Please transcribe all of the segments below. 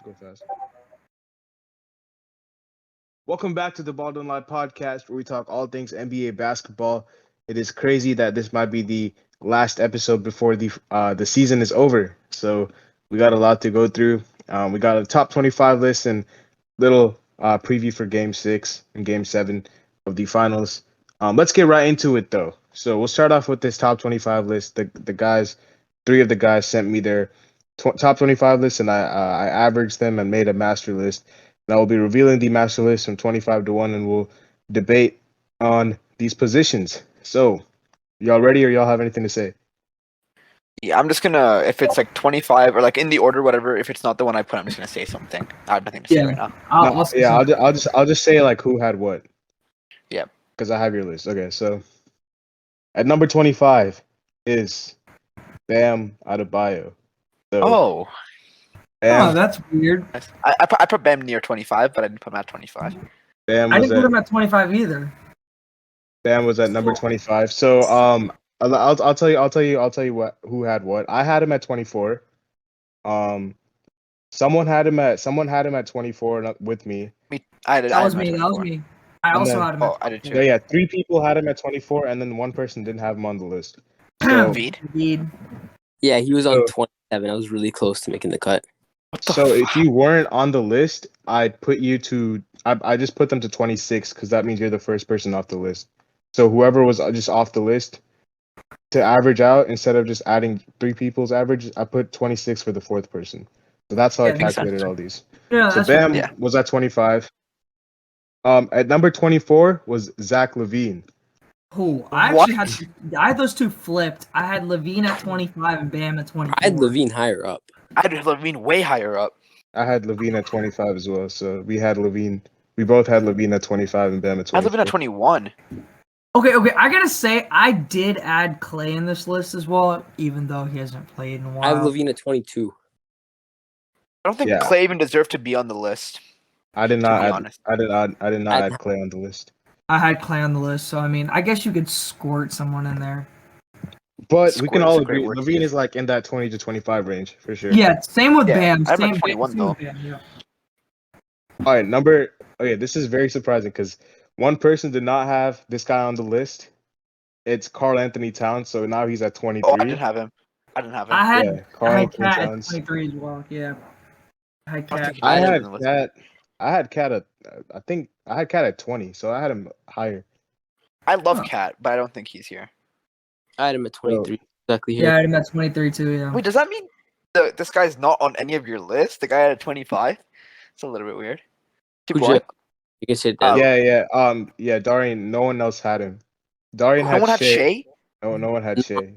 go fast. Welcome back to the Baldwin Live podcast, where we talk all things NBA basketball. It is crazy that this might be the last episode before the season is over. So we got a lot to go through. We got a top 25 list and little preview for Game 6 and Game 7 of the finals. Let's get right into it, though. So we'll start off with this top 25 list. The guys, three of the guys sent me their top 25 list, and I averaged them and made a master list. And I will be revealing the master list from 25 to 1, and we'll debate on these positions. So, y'all ready, or y'all have anything to say? Yeah, I'm just gonna, if it's like 25 or like in the order, whatever. If it's not the one I put, I'm just gonna say something. I have nothing to say right now. I'll just say like who had what. Yeah. Because I have your list. Okay, so at number 25 is Bam Adebayo. So, Bam, that's weird. I put Bam near 25, but I didn't put him at 25. Bam I was didn't put him at 25 either. Bam was at number 25. So I'll tell you what who had what. I had him at 24. Someone had him at 24 with me. That was me. I also had him. I did too. Yeah, three people had him at 24, and then one person didn't have him on the list. So, Embiid. Yeah, he was on 27. I was really close to making the cut. So if you weren't on the list, I'd put you to. I just put them to 26 because that means you're the first person off the list. So whoever was just off the list, to average out, instead of just adding three people's average, I put 26 for the fourth person. So that's how I calculated all these. Yeah, so Bam was at 25. At number 24 was Zach LaVine. Who? I had those two flipped. I had LaVine at 25 and Bam at 24. I had LaVine higher up. I had LaVine way higher up. I had LaVine at 25 as well. So we had LaVine. We both had LaVine at 25 and Bam at 24. I had LaVine at 21. Okay. I gotta say, I did add Clay in this list as well, even though he hasn't played in a while. I have LaVine at 22. I don't think Clay even deserved to be on the list. I did not add Clay on the list. I had Clay on the list, so I mean, I guess you could squirt someone in there. But we can all agree LaVine is like in that 20 to 25 range for sure. Yeah, same with Bam. I'm Same at 21 though. Bam, yeah. All right, this is very surprising because one person did not have this guy on the list. It's Karl Anthony Towns, so now he's at 23. Oh, I didn't have him. I had Cat at 23 as well. Yeah. I had Cat at 20, so I had him higher. I love Cat, but I don't think he's here. I had him at 23. Exactly here. Yeah, I had him at 23 too. Yeah. Wait, does that mean this guy's not on any of your lists? The guy at 25? It's a little bit weird. Keep going. You can say that. Yeah. Darian. No one else had him. Darian had Shea. No one had Shea.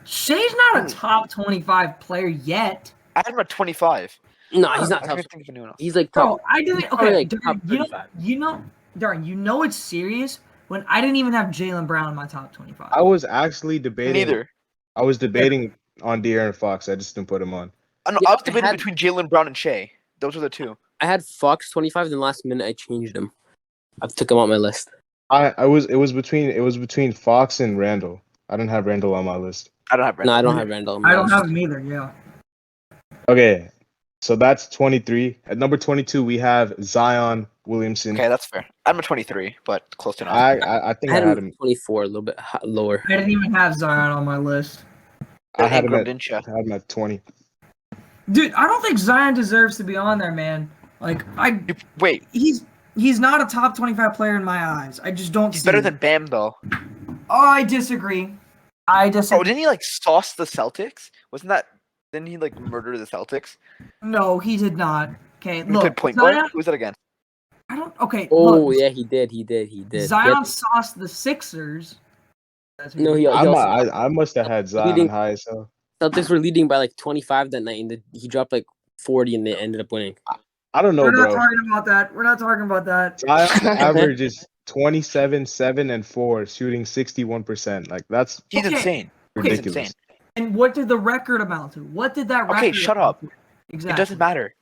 Shea's not a top 25 player yet. I had him at 25. No, he's not I top. can't think of anyone else. He's like Bro, top. I didn't. probably Okay, like top 35. Darian, you know it's serious when I didn't even have Jaylen Brown in my top 25. I was actually debating. Neither. I was debating on De'Aaron Fox. I just didn't put him on. I was debating between Jaylen Brown and Shea. Those were the two. I had Fox 25. Then last minute I changed him. I took him on my list. It was between Fox and Randall. I didn't have Randall on my list. I don't have Randall. No, I don't have Randall. I don't have him either. Yeah. Okay, so that's 23. At number 22, we have Zion Williamson. Okay, that's fair. I'm at 23, but close enough. I think I had him 24, a little bit lower. I didn't even have Zion on my list. I had him at 20. Dude, I don't think Zion deserves to be on there, man. Like Wait. He's not a top 25 player in my eyes. I just don't. He's better than Bam though. Oh, I disagree. Oh, didn't he like sauce the Celtics? Didn't he like murder the Celtics? No, he did not. Okay, He look. played point guard. Who was that again? I don't. Okay. Oh look, yeah, he did. Zion sauced the Sixers. No, I must have had Zion high. So Celtics were leading by like 25 that night, and he dropped like 40, and they ended up winning. I don't know, We're bro. not talking about that. Zion averages 27, 7, and 4, shooting 61%. Like he's insane. Ridiculous. He's insane. And what did the record amount to? What did that record? Okay, shut up. Exactly. It doesn't matter.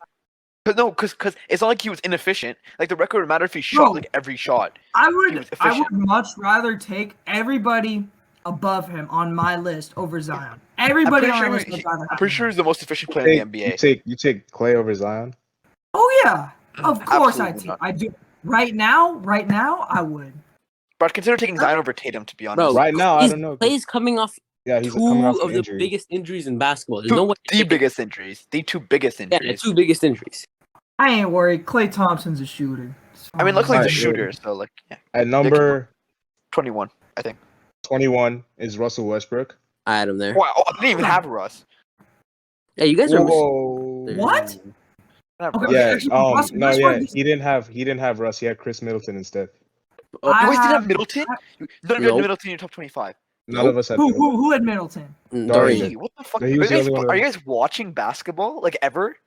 Because it's not like he was inefficient. Like the record would matter if he shot like every shot. I would much rather take everybody above him on my list over Zion. Everybody on my list. I'm pretty sure he's the most efficient player in the NBA. You take Clay over Zion? Yeah, of course Absolutely not. I do. Right now, I would. But consider taking Zion over Tatum, to be honest. Bro, Right now, I don't know. Clay's coming off Yeah, he's coming off two an of the injury. biggest injuries in basketball. There's no way. The biggest injuries. The two biggest Yeah, injuries. the two biggest injuries. I ain't worried. Klay Thompson's a shooter. It's I mean, fine. looks like the Alright, yeah. shooter, so like, yeah. At number 21, I think. 21 is Russell Westbrook. I had him there. Wow, I didn't even have Russ. Yeah, you guys are. Whoa. What? I have Okay, Russ. Yeah. actually, Russell No. Westbrook Yeah. is- He didn't have Russ. He had Chris Middleton instead. Oh, I You guys didn't have have- Middleton? You don't Nope. have Middleton in your top 25. None of us had. Middleton. Who had Middleton? Dorian. Hey, what the fuck? No, Are he you, was the guys, only one are that- you guys watching basketball? Like, ever?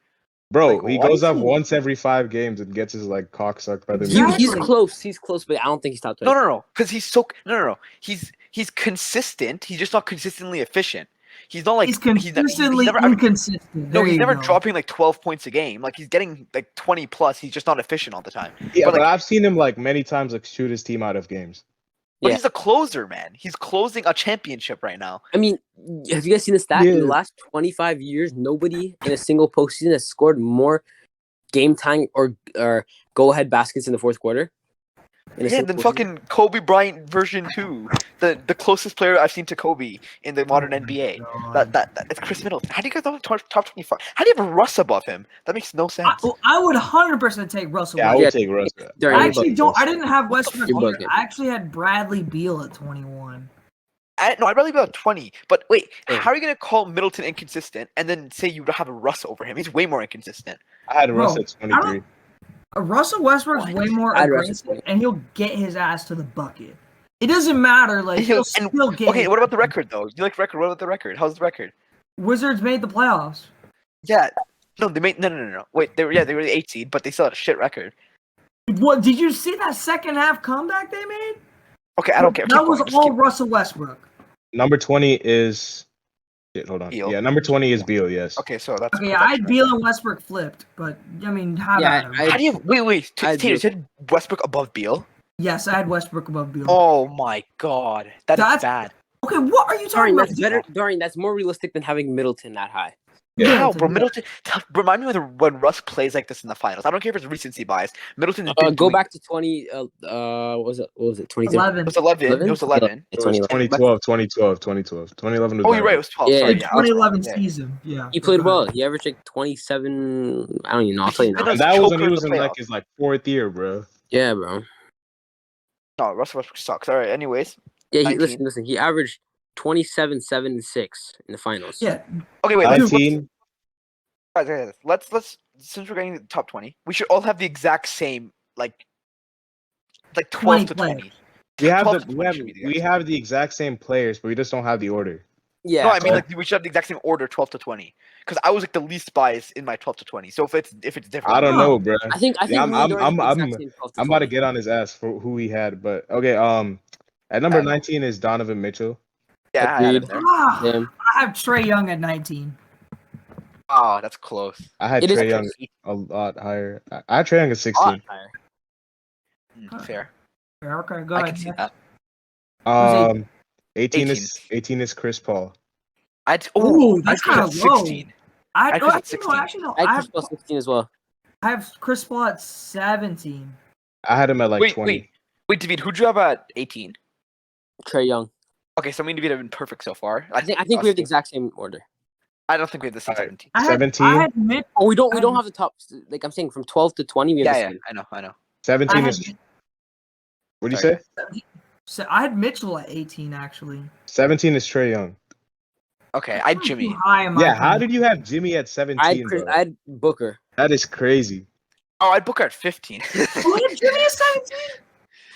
Bro, Like, he why goes is up he- once every 5 games and gets his like cock sucked by the. Yeah. he's Exactly. close. He's close, but I don't think he's top 20. No. Because he's so... No. He's consistent. He's just not consistently efficient. He's not like... He's consistently never, inconsistent. No, There he's you never go. dropping like 12 points a game. Like, he's getting like 20 plus. He's just not efficient all the time. Yeah, But, but like- I've seen him like many times like shoot his team out of games. But Yeah. he's a closer, man. He's closing a championship right now. I mean, have you guys seen the stat? In Yeah. the last 25 years, nobody in a single postseason has scored more game time or go ahead baskets in the fourth quarter. In a Yeah, single then postseason. fucking Kobe Bryant version 2. The closest player I've seen to Kobe in the modern NBA. That's Chris Middleton. How do you guys have top 25? How do you have Russ above him? That makes no sense. I would 100% take Russell Yeah, I Westbrook. would take Russ. During I your actually bucket don't. list. I didn't have Westbrook. Your here. bucket. I actually had Bradley Beal at 21. No, I'd rather be about 20. But wait, Yeah. how are you going to call Middleton inconsistent and then say you have a Russ over him? He's way more inconsistent. I had Russ Bro, at 23. Russell Westbrook's What? way more I'd Russell aggressive, and he'll get his ass to the bucket. It doesn't matter. Like he'll still get. Okay, his what about the ass. record, though? You like the record? What about the record? How's the record? Wizards made the playoffs. Yeah. No, they made... No. Wait, they were the 8 seed, but they still had a shit record. What did you see that second half comeback they made? Okay, I don't care. That Keep was going, just all keep- Russell Westbrook. Number 20 is. Shit, hold on. Beal. Yeah, number 20 is Beal. Yes. Okay, so that's... Okay, that's I had right. Beal and Westbrook flipped, but I mean, how Yeah, about him? I- How do you... Wait. I Tater, you do. said Westbrook above Beal? Yes, I had Westbrook above Beal. Oh my god. That's That's- bad. Okay, what are you talking Dorian, about? that's better. Dorian, that's more realistic than having Middleton that high. Yeah. How, Middleton, bro? yeah. Middleton... Remind me when Russ plays like this in the finals. I don't care if it's recency bias. Middleton... Go back to 20. What was it? 2013. 11. It was 11. It was 11. Yeah, It was 2011. 2012. 2011 was. Oh, you're right. It better. was 12. Yeah. Sorry, The yeah, I was wrong. 2011 Yeah. season. Yeah. He played Go well. ahead. He averaged like 27. I don't even know. I'll tell you now. He And that was when he choker was in in the like playoffs. his like 4th year, bro. Yeah, bro. No, Russell Westbrook sucks. All right. Anyways. Yeah, 19. listen. He averaged 27, 7, and 6 in the finals. Yeah. Okay, wait. Let's, 19. let's since we're getting to the top 20, we should all have the exact same like 12 20 to players. 20. We have 12 to the 20 should be the we exact have the exact same players, but we just don't have the order. Yeah. No, I mean so- like we should have the exact same order, 12 to 20. Because I was like the least biased in my 12 to 20. So if it's different, I don't No. know, bro. I think. Yeah, me and Dorian I'm had the exact same 12 to I'm about to 20. get on his ass for who he had, but okay. At number 19 is Donovan Mitchell. Yeah, I had him Agreed. there. Ah, Damn. I have Trey Young at 19. Oh, that's close. I had It is Trae Young close. a lot higher. I had Trae Young at A 16. lot higher. Fair. Okay, go I ahead. can see that. 18 is Chris Paul. Ooh, that's Chris kinda at low. 16. I, I Chris at actually, no, 16. actually, no. I I had have, Chris Paul 16 as well. I have Chris Paul at 17. I had him at like Wait, 20. wait, David, who'd you have at 18? Trey Young. Okay, so me and David have been perfect so far. I think we have the exact same order. I don't think we have the same Alright. 17. I had, 17? I had Mitch. Oh, we don't Um, have the top. Like I'm saying, from 12 to 20, we have Yeah, the yeah, same. I know. 17 I is. had, What do you Sorry. say? so I had Mitchell at 18 actually. 17 is Trae Young. Okay, I had Too Jimmy. high in my Yeah, how opinion. did you have Jimmy at 17? bro? I had Booker. That is crazy. Oh, I'd Booker at 15. Who had Jimmy at 17?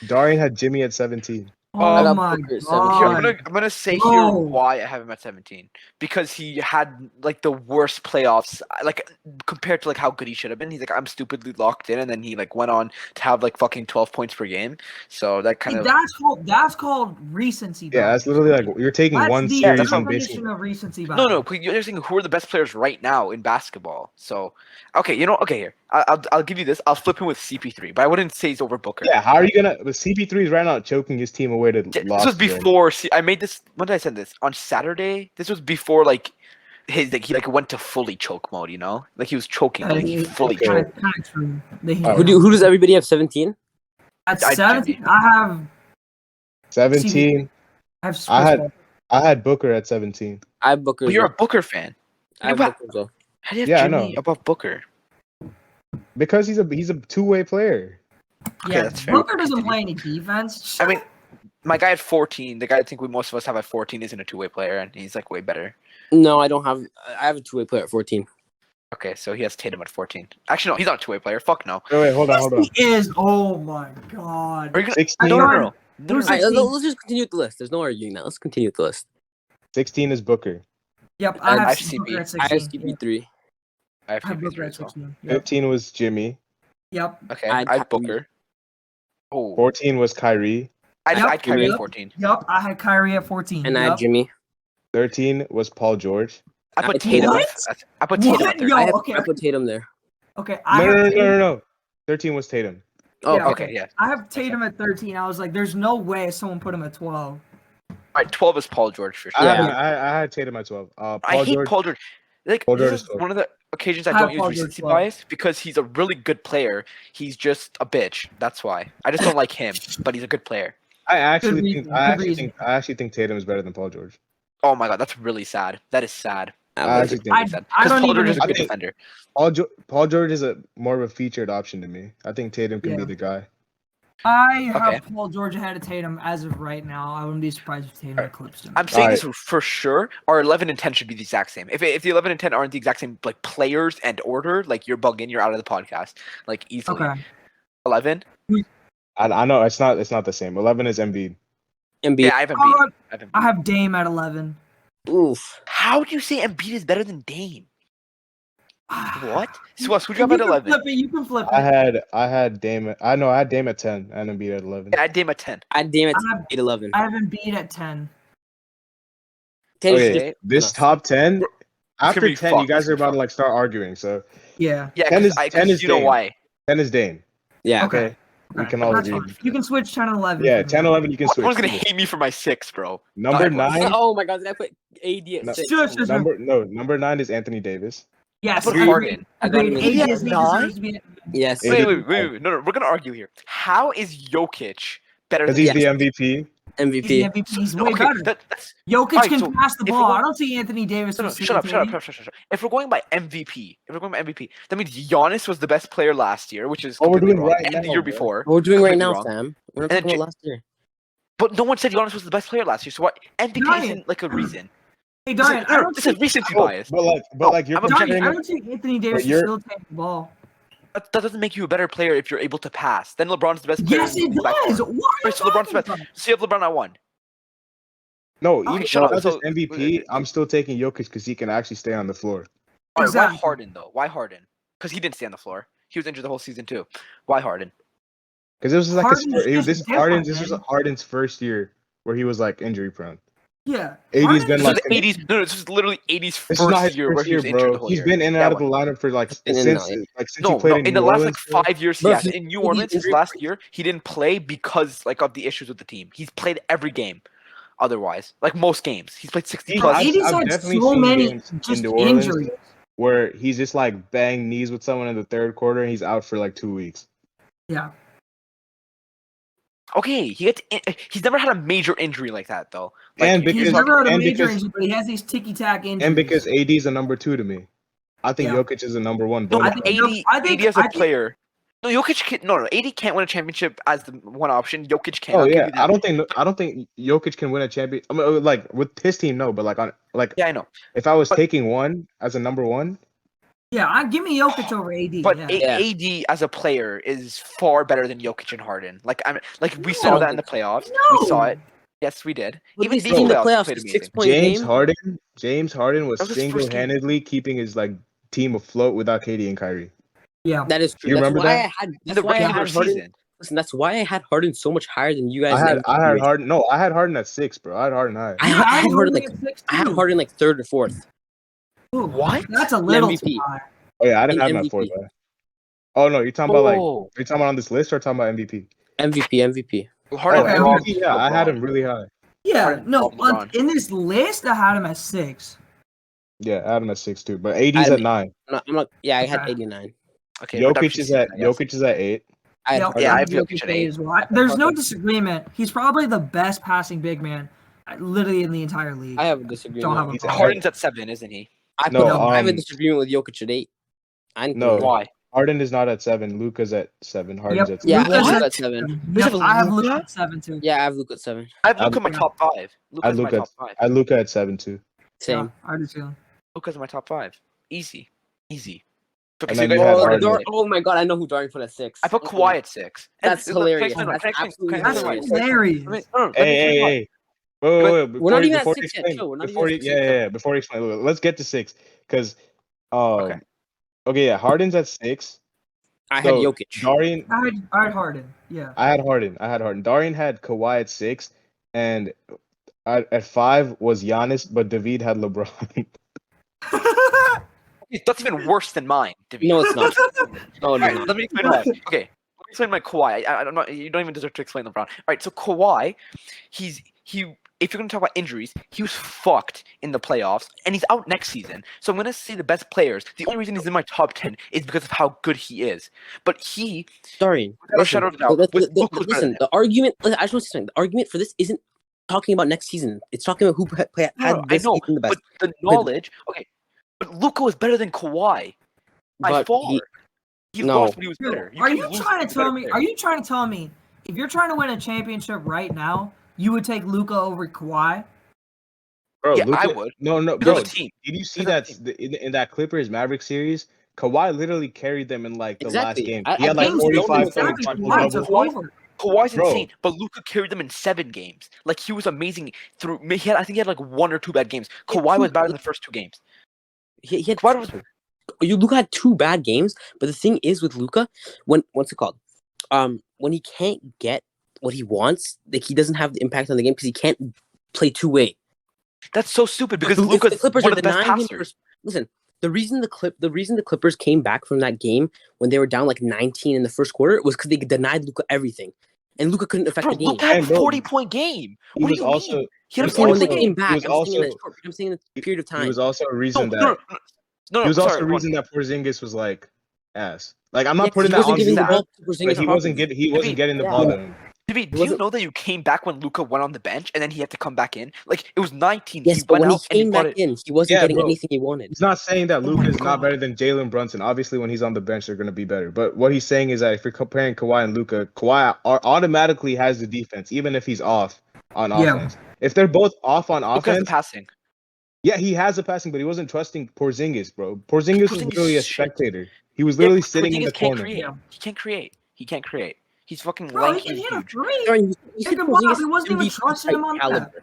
Darian had Jimmy at 17. I Oh got my Booker at 17. god. I'm gonna say Bro. here why I have him at 17 because he had like the worst playoffs, like compared to like how good he should have been. He's like I'm stupidly locked in, and then he like went on to have like fucking 12 points per game. So that kind of That's called recency bias. Yeah, that's literally like you're taking That's one the series that's what and definition basically. of recency bias. no. But you're saying who are the best players right now in basketball. So okay, okay here I'll give you this. I'll flip him with CP3, but I wouldn't say he's over Booker. Yeah, how are you gonna? But CP3 is right now choking his team away to This loss. was before. I made this. When did I send this? On Saturday. This was before like he like went to fully choke mode, you know? Like he was choking, like he fully Okay. choked. Kind of true. Who does everybody have 17? At I- 17, I have 17. I have I had- Chris Paul. I had Booker at 17. I have Booker. But as you're a well. Booker fan. I have What? Booker as well. How do you have Yeah, I Jimmy know. above Booker? Because he's a two-way player. Okay, Yeah, that's fair. Booker doesn't Continue. play any defense. I mean, my guy at 14, the guy I think most of us have at 14 isn't a two-way player, and he's like way better. No, I don't have. I have a two-way player at 14. Okay, so he has Tatum at 14. Actually, no, he's not a two-way player. Fuck no. Wait, hold on. he is. Oh my god. Are you gonna? 16. No. Who's All right, 16? let's just continue with the list. There's no arguing now. Let's continue with the list. 16 is Booker. Yep, I I have have Booker at CB. I have 16. CP3. I have I have CP3 Booker at as well. 16. Yep. 15 was Jimmy. Yep. Okay, I had I have Kyrie. Booker. Oh, 14 was Kyrie. I Yep. had Kyrie Yep. at 14. Yep. I had Kyrie at 14. And I yep. had Jimmy. 13 was Paul George. I put What? Tatum. What? I put Tatum What? at 13. Yo, I put Tatum there. Okay. I No, have no, no, Tatum- no, no, no. 13 was Tatum. Oh, Yeah, okay. Okay, yeah. I have Tatum at 13. I was like, there's no way someone put him at 12. All right, 12 is Paul George for I, sure. Yeah. I had Tatum at 12. I Paul hate George. Paul George. Like Paul this George is is 12. one of the occasions I I have don't use Paul George recency 12. bias because he's a really good player. He's just a bitch. That's why. I just don't like him, but he's a good player. I actually Good think reason, I good actually reason. think I actually think Tatum is better than Paul George. Oh my god, that's really sad. That is sad. I actually think I Because don't Paul even George is a I good think- defender. Paul George is a more of a featured option to me. I think Tatum can be Yeah. the guy. I have Okay. Paul George ahead of Tatum as of right now. I wouldn't be surprised if Tatum eclipsed him. I'm saying Alright. this for sure. Our 11 and 10 should be the exact same. If the 11 and 10 aren't the exact same, like players and order, like you're bugging, you're out of the podcast, like easily. Okay. 11. I know it's not the same. 11 is Embiid. Embiid. Yeah, I have Embiid. Oh, I have Embiid. I have Dame at 11. Oof. How do you say Embiid is better than Dame? What? So who'd you You have at can 11? flip it. You can flip it. I had Dame. I had Dame at 10 and Embiid at 11. Yeah, I had Dame at 10. I damn it. I have, 8-11. I have Embiid at 10. 10 is Okay, just Okay. this enough. top 10 gonna after be 10, you fucked. guys are about to like start arguing. So Yeah. Yeah, 10 is- 'cause 10 is you know Dame. why. 10 is Dame. Yeah. Okay. We can all That's agree. fine. You can switch 10 and 11. Yeah, for me. 10, 11, you can switch. Everyone's gonna hate me for my 6, bro. Number Alright, 9. Oh my god, did I put AD at No. 6? Sure, sure, sure. Number 9 is Anthony Davis. Yes. I put agreed. Harden. Agreed. Agreed. AD is Yeah, deserves to be at- Yes. Wait, Wait. No, we're gonna argue here. How is Jokic better Because than he's the Dame? MVP. He's the MVP. MVP. He's way Okay, better. that's Jokic Alright, can so pass the if we're ball. going- I don't see Anthony Davis. No, shut up. If we're going by MVP, that means Giannis was the best player last year, which is Oh, we're completely doing wrong, right and the now, year bro. before. What we're doing right Completely now, wrong. fam. We're not And then talking about last year. But no one said Giannis was the best player last year, so what? MVP Darian. isn't like a reason. Hey, This is, Darian, I don't this is see, recency Oh, bias. but like you're I'm a Darian, comparing. I don't see Anthony Davis But you're- still taking the ball. That doesn't make you a better player if you're able to pass. Then LeBron's the best player. Yes, in it the backcourt. does. What are you Right, so LeBron's talking the best. about? So you have LeBron at 1. No, Okay, even shut up. not just So- MVP. I'm still taking Jokic because he can actually stay on the floor. All right, Exactly. why Harden though? Why Harden? Because he didn't stay on the floor. He was injured the whole season too. Why Harden? Because this was like Harden's just this different, This was man. Harden's first year where he was like injury prone. Yeah. 80's Harden- been This like was 80s. No, this was literally 80s this is not first his year where first he year, was injured the bro. whole He's year. been in and Yeah, out of the what? lineup for like in and since out, yeah. he No, played no. in In the New last Orleans, like 5 years, Bro, yes. he's- In New he's Orleans, his injured- last year, he didn't play because like of the issues with the team. He's played every game. Otherwise, like most games, he's played 60 I've- plus. I've 80's had definitely so seen many games in just New Orleans. injuries. where he's just like banged knees with someone in the third quarter and he's out for like 2 weeks. Yeah. Okay, he's never had a major injury like that though. And He's because- never had a and major because- injury, but he has these ticky-tack injuries. And because AD's a number 2 to me. I think Yeah. Jokic is a number 1. No, bona I think- fide. AD as a I think- player. No, Jokic can, no, AD can't win a championship as the one option. Jokic can. Oh I'll give yeah, you that. I don't think Jokic can win a champion. I mean, like with his team, no, but like on like Yeah, I know. if I was But- taking one as a number 1, Yeah, give me Jokic over AD. But yeah. Yeah. AD as a player is far better than Jokic and Harden. Like we No. saw that in the playoffs. No. We saw it. Yes, we did. What Even did we these see in the playoffs, he playoffs? played A amazing. 6-point game? James Harden was That was his first game. single-handedly keeping his like team afloat without KD and Kyrie. Yeah. That is true. You That's remember why that? I had. In That's the why I regular had Harden. season. Listen, that's why I had Harden so much higher than you guys. I in had MVP. Harden. No, I had Harden at 6, bro. I had Harden high. I had Harden Harden like at 6 I had too. Harden like third or fourth. Ooh, What? That's a little MVP. too high. Oh yeah, I didn't have in him at 4 MVP. though. Oh no, you're talking about like Oh, you're talking about on this list or talking about MVP? MVP. Harden. Oh, Okay, LeBron, MVP, yeah, I had LeBron. him really high. Yeah, Harden, no, LeBron. in this list, I had him at 6. Yeah, I had him at 6 too. But AD's Adam- at 9. I'm not. Yeah, I had Okay. 89. Okay, Jokic reduction is season, at I guess. 8. I had Yeah, Harden. Yeah, I I have have Jokic at Jokic 8. as well. There's no disagreement. He's probably the best passing big man, literally in the entire league. I have a Don't disagreement. have a He's problem. Harden's at 7, isn't he? No, I have a disagreement with Jokic at 8. I didn't No. think- Why? Harden is not at 7. Luka's at 7. Harden's Yep. at 7. Yeah, Luka's I have at at 7. You Yep, have I have Luka? Luka at 7 too. Yeah, I have Luka at 7. I have Luka in my Yeah. top 5. I Luka's in my Luka. top 5. I Luka at 7 too. Same. Yeah, I do too. Luka's in my top 5. Easy. Okay, And so you then guys you have had Harden. Harden. Oh my god, I know who Dorian put at 6. I put Kawhi at 6. That's hilarious. Can I That's explain? absolutely Can I That's explain? hilarious. Let me- no, let me Hey, explain why. hey. Wait. We're not even at before 6 you yet. explain- Chill, we're not before even you- at 6 yeah. Before you explain, look, let's get to 6 because Okay. okay, yeah. Harden's at 6. I had So, Jokic. Darian, I had Harden. Yeah. I had Harden. Darian had Kawhi at 6, and at 5 was Giannis, but David had LeBron. That's even worse than mine, David. No, it's not. No, Alright, no. let me explain why. Okay, let me explain my Kawhi. I'm not. You don't even deserve to explain LeBron. All right, so Kawhi, he. If you're gonna talk about injuries, he was fucked in the playoffs, and he's out next season. So I'm gonna say the best players. The only reason he's in my top 10 is because of how good he is. But he, Dorian, without a shadow of a doubt, Luka was better than listen, him. the argument. I just want to say, the argument for this isn't talking about next season. It's talking about who had No, I this know, season the best. but the knowledge. Okay, but Luka was better than Kawhi by But far. he- He no. lost, but he was Dude, better. are can't you lose trying to to a better tell me? player. Are you trying to tell me if you're trying to win a championship right now, you would take Luka over Kawhi? Bro, Yeah, Luka, I would. No, Because bro. of the team. Did you see Because that in that Clippers Maverick series? Kawhi literally carried them in like the last Exactly. game. I- He had I like think 45 points, Exactly. triple Kawhi double. took over. Kawhi's Bro. insane, but Luka carried them in 7 games. Like he was amazing through. I think he had like 1 or 2 bad games. Kawhi was bad in the first 2 games. He had Kawhi was Luka had 2 bad games, but the thing is with Luka, what's it called? When he can't get what he wants, like he doesn't have the impact on the game because he can't play 2-way. That's so stupid because If Luka's the Clippers one are of the best denying him. passers. Listen, the reason the Clippers came back from that game when they were down like 19 in the first quarter was because they denied Luka everything, and Luka couldn't affect Bro, the game. Luka had a And bro, 40-point game. He What was do you also mean? He had I'm a saying when they 40-point came game. back, he was I'm saying in a period of time. he was also a reason No, that no, he was also sorry, a reason that Porzingis was like ass. Like I'm Yeah, not putting he that wasn't on giving the Luka, ball to Porzingis but he wasn't properly. getting the Yeah. ball to him. David, do you wasn't- know that you came back when Luka went on the bench and then he had to come back in? Like it was 19. Yes, he but went when he out and he came brought back it. in, he wasn't Yeah, getting bro. anything he wanted. He's not saying that Oh Luka my is not God. better than Jalen Brunson. Obviously, when he's on the bench, they're going to be better. But what he's saying is that if you're comparing Kawhi and Luka, Kawhi automatically has the defense, even if he's off on Yeah. offense. If they're both off on Luka has the offense, passing. yeah, he has the passing, but he wasn't trusting Porzingis, bro. Porzingis was Porzingis literally a is shit. spectator. He was literally Yeah, sitting in Porzingis the can't corner. create. Yeah. He can't create. He can't create. He's fucking Bro, he lanky can and hit a huge. three. Darren, you Hey, said good Porzingis Bob, he wasn't even MVP trusting him on caliber. that.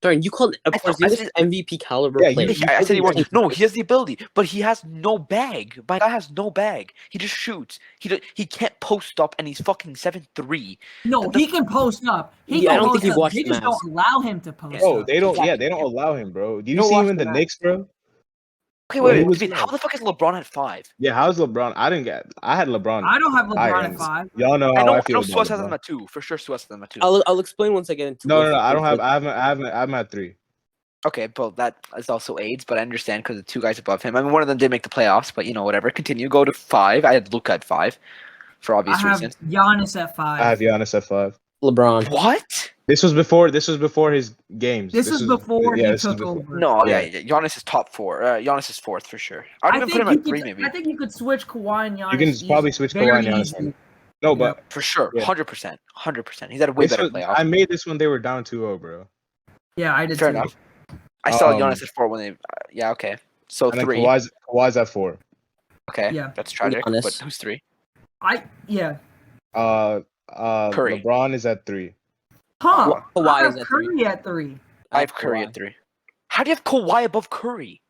Darren, you called I thought- Porzingis said- MVP caliber Yeah, player. I said he wasn't was. No, he has the ability, but he has no bag. My guy has no bag. He just shoots. He can't post up, and he's fucking 7'3". No, he can post up. He Yeah, I can don't post think he up. watched They the just Mavs. don't allow him to post Oh, up. they don't. Yeah, Exactly. they don't allow him, bro. Did you No, see him watch in the the Mavs. Knicks, bro? Okay, Well, he wait. was- How the fuck is LeBron at 5? Yeah, how's LeBron? I had LeBron. I don't have LeBron higher at ends. 5. Y'all know I how know. I I feel know about Suez has LeBron. them at 2 for sure. Suez has them at 2. I'll explain once I get into. No, I don't have. I'm at 3. Okay, well that is also AIDS, but I understand because the 2 guys above him. I mean, one of them did make the playoffs, but whatever. Continue. Go to 5. I had Luka at 5, for I obvious have reasons. Giannis at 5. I have Giannis at 5. LeBron. What? This was before his games. This is before yeah, he this was took before. over. No, Yeah. yeah. Giannis is top 4. Giannis is 4th for sure. I'd I even think put him you at 3 could. maybe. I think you could switch Kawhi and Giannis. You can probably switch Kawhi and very Giannis. easily. No, but For sure. Yeah. 100%. 100%. He's had a way this better was, playoff. I made this when they were down 2-0, bro. Yeah, I did Fair too. enough. I saw Um, Giannis at 4 when they. Yeah, okay. So And then 3. Kawhi's at 4. Okay. Yeah. That's tragic. Giannis. But who's 3? Yeah. LeBron Curry. is at 3. Huh. Kawhi I is have at 3. Curry at 3. I have Curry at 3. How do you have Kawhi above Curry?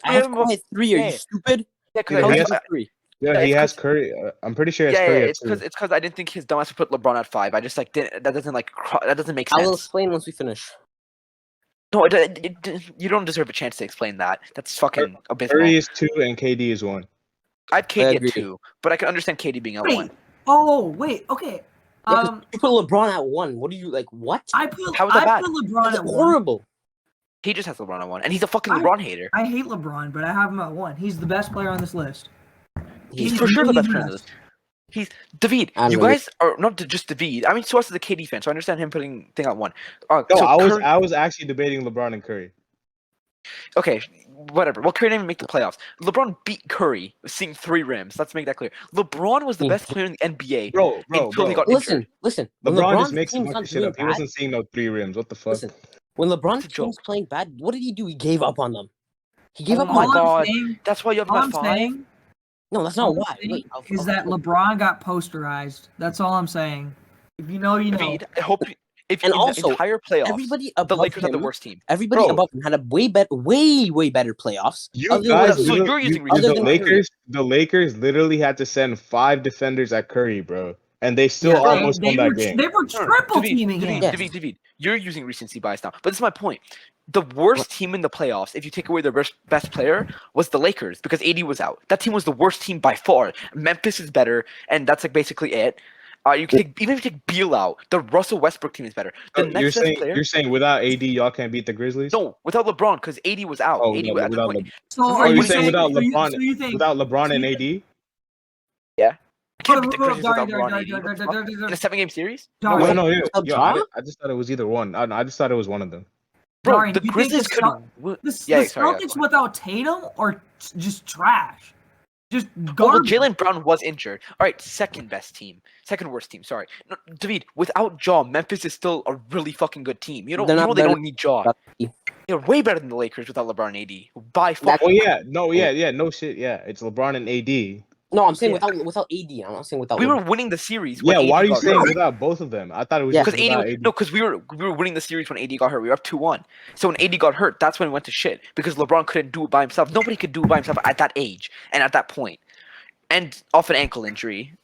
I have Yeah, Kawhi at 3. Are yeah. you stupid? Yeah, Yeah, How he is has- he at 3? Yeah, Yeah, he it's has 'cause- Curry. I'm pretty sure he has Yeah, Curry yeah, at it's 2. because I didn't think his dumbass would put LeBron at 5. I just like didn't. That doesn't that doesn't make I will sense. explain once we finish. No, you don't deserve a chance to explain that. That's fucking abysmal. Curry is 2 and KD is 1. I have KD agree. at 2, but I can understand KD being at Wait. 1. Oh, wait. Okay. Yeah, 'cause you put LeBron at 1. What are you like? What? I put How is that bad? LeBron That's at 1. horrible. He just has LeBron at 1, and he's a fucking I- LeBron hater. I hate LeBron, but I have him at 1. He's the best player on this list. He's for sure the really best player on this. He's David. I don't You know. guys are not just David. I mean, Suarez is a KD fan, so I understand him putting thing at 1. No, So Curry- I was actually debating LeBron and Curry. Okay, whatever. Well, Curry didn't even make the playoffs. LeBron beat Curry, seeing 3 rims. Let's make that clear. LeBron was the best player in the NBA Bro, until he got Listen, injured. listen. When LeBron just LeBron's makes a team's bunch not of shit doing up. He bad- wasn't seeing no 3 rims. What the fuck? Listen, when LeBron's It's a joke. team's playing bad, what did he do? He gave up on them. He gave Oh up my on them. God. Saying, That's why you have him all at I'm 5. saying No, that's all not I'm why. saying Wait, is that LeBron got posterized. That's all I'm saying. If you know, you know. David, I hope if And in also, the entire playoffs, everybody the above Lakers him, had the worst team. everybody Bro. above him had a way better playoffs. You other guys, than- So literally- you're using other the than Lakers. The Lakers literally had to send 5 defenders at Curry, bro, and they still Yeah, almost they won that were, game. They were triple teaming him. Yes. David, you're using recency bias now. But this is my point. The worst team in the playoffs, if you take away their best player, was the Lakers because AD was out. That team was the worst team by far. Memphis is better, and that's like basically it. You can take, even if you take Beal out, the Russell Westbrook team is better. The So next best player, you're saying without AD y'all can't beat the Grizzlies? no, without LeBron because AD was out. Oh, AD no, was at the without point. So Oh, are you're you saying without so LeBron- you think Without LeBron and so AD? I can't beat the Bro, Grizzlies without Dari, LeBron Dari, and AD. What the Dari, fuck? Dari, In a 7-game series? Dari, No, Dari, no, Without yo, Ja? I just thought it was either one. I just thought it was one of them. Bro, Dari, the you think Grizzlies the could. The, Yeah, the sorry, Celtics go without Tatum are just trash. Just Well, garbage. Jalen Brown was injured. All right, second worst team. Sorry, no, David. Without Jaw, Memphis is still a really fucking good team. You know, They're you not know they better don't need Jaw. than- They're way better than the Lakers without LeBron and AD by far. Oh yeah, no, yeah, no shit, yeah. It's LeBron and AD. No, I'm saying Yeah. without AD. I'm not saying without. We were LeBron. winning the series. Yeah, when why AD are you got saying hurt. without both of them? I thought it was Yeah. just Because without AD, AD. no, because we were winning the series when AD got hurt. We were up 2-1. So when AD got hurt, that's when it went to shit. Because LeBron couldn't do it by himself. Nobody could do it by himself at that age and at that point. And off an ankle injury.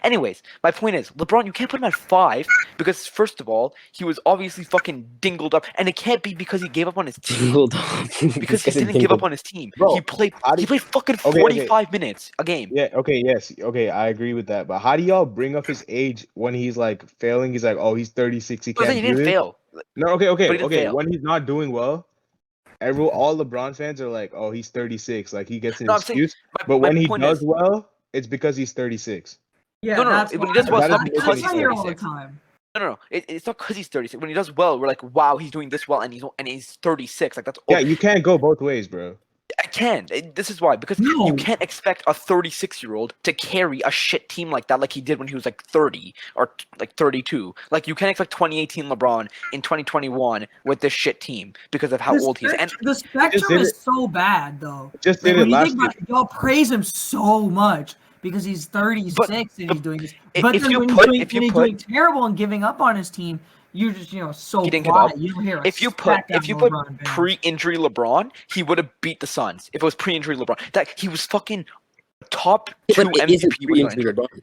Anyways, my point is, LeBron, you can't put him at 5 because first of all, he was obviously fucking dingled up, and it can't be because he gave up on his team. Dingled. Because he didn't give up on his team. Bro, he played how do he played fucking Okay, 45 minutes a game. Yeah, okay, yes. Okay, I agree with that. But how do y'all bring up his age when he's like failing? He's like, oh, he's 36, he But then can't he do didn't this? fail. No, okay, But he didn't okay. fail. When he's not doing well, all LeBron fans are like, oh, he's 36. Like he gets an No, I'm saying- excuse. My, But my when he point does is, well, it's because he's 36. Yeah, No, no, that's when he why- does well, it's not that's because why he's I hear all the 36. time. no, it's not because he's 36. When he does well, we're like, wow, he's doing this well, and he's 36. Like that's Yeah, you can't go both ways, bro. I can. This is why because No. you can't expect a 36-year-old to carry a shit team like that, like he did when he was like 30 or like 32. Like you can't expect 2018 LeBron in 2021 with this shit team because of how old he is. And The spectrum did is it- so bad, though. Just Like, did it when you last think year. about it, y'all praise him so much because he's 36 and he's doing this. But if then you when, put- when if you he's put- doing terrible and giving up on his team, you're just so He didn't give quiet. up. You don't hear a if you put smack out of LeBron, man. pre-injury LeBron, he would have beat the Suns. If it was pre-injury LeBron, that he was fucking top 2 But it isn't MVP when he got pre-injury injured. LeBron.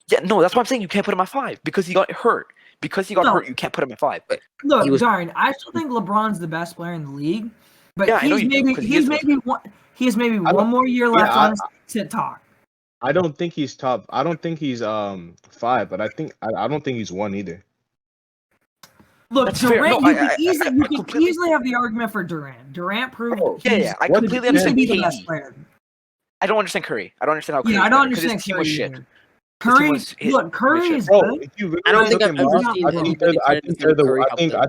Yeah, no, that's why I'm saying you can't put him at 5 because he got hurt. Because he got No. hurt, you can't put him at 5. Look, he was- Darren, I still think LeBron's the best player in the league, but Yeah, I know he's you do, maybe 'cause he is he has maybe I one more year left on his to talk. I don't think he's top. I don't think he's 5, but I don't think he's 1 either. Look, That's fair. Durant, No, you can I completely- easily have the argument for Durant. Durant proved Bro, Yeah, he's- yeah, I what completely he should understand be the KD. best player. I don't understand Curry. I don't understand how Curry. Yeah, I don't because understand his team Curry was shit. either. Curry, was hit- look, Curry shit. is Bro, good. if you really I don't look think at I've them ever off, seen I think anybody they're try to defend Curry I help think them.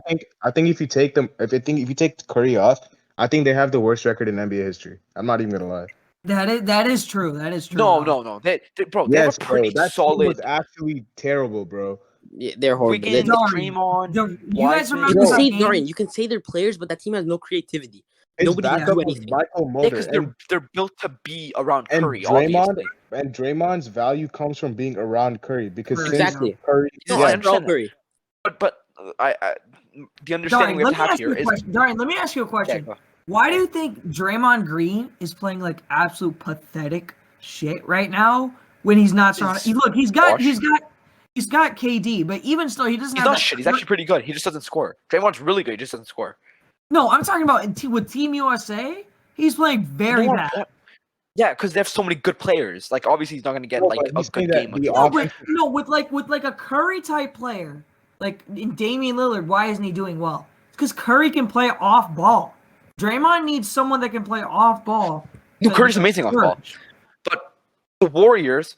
I think if you take them, if you take Curry off, I think they have the worst record in NBA history. I'm not even gonna lie. That is true. That is true. No. Bro, they have Yes, a pretty bro, that team solid. was actually terrible, bro. Yeah, they're horrible. Wiggins, Darn. Draymond. You guys Wiseman. remember You can that say game? Dorian, you can say they're players, but that team has no creativity. His Nobody can backup do was anything. Michael Yeah, Mulder, because they're built to be around and Curry. Draymond, Obviously. and Draymond's value comes from being around Curry because Curry, since Exactly. Curry, No, Yeah, I yeah, understand that. Curry. But the understanding Darren, we let have to me have ask you here a is question. Darren, let me ask you a yeah, question. go. Why do you think Draymond Green is playing like absolute pathetic shit right now when he's not surrounded? He's Look, he's got KD, but even still, he doesn't He's have not that. shit. He's actually pretty good. He just doesn't score. Draymond's really good. He just doesn't score. No, I'm talking about with Team USA. He's playing very No, bad. Yeah, because they have so many good players. Like obviously he's not gonna get No, like but a he's good saying that game. Like the this. No, offense- with like a Curry type player, like in Damian Lillard. Why isn't he doing well? because Curry can play off ball. Draymond needs someone that can play off ball. No, Curry's amazing off ball. But the Warriors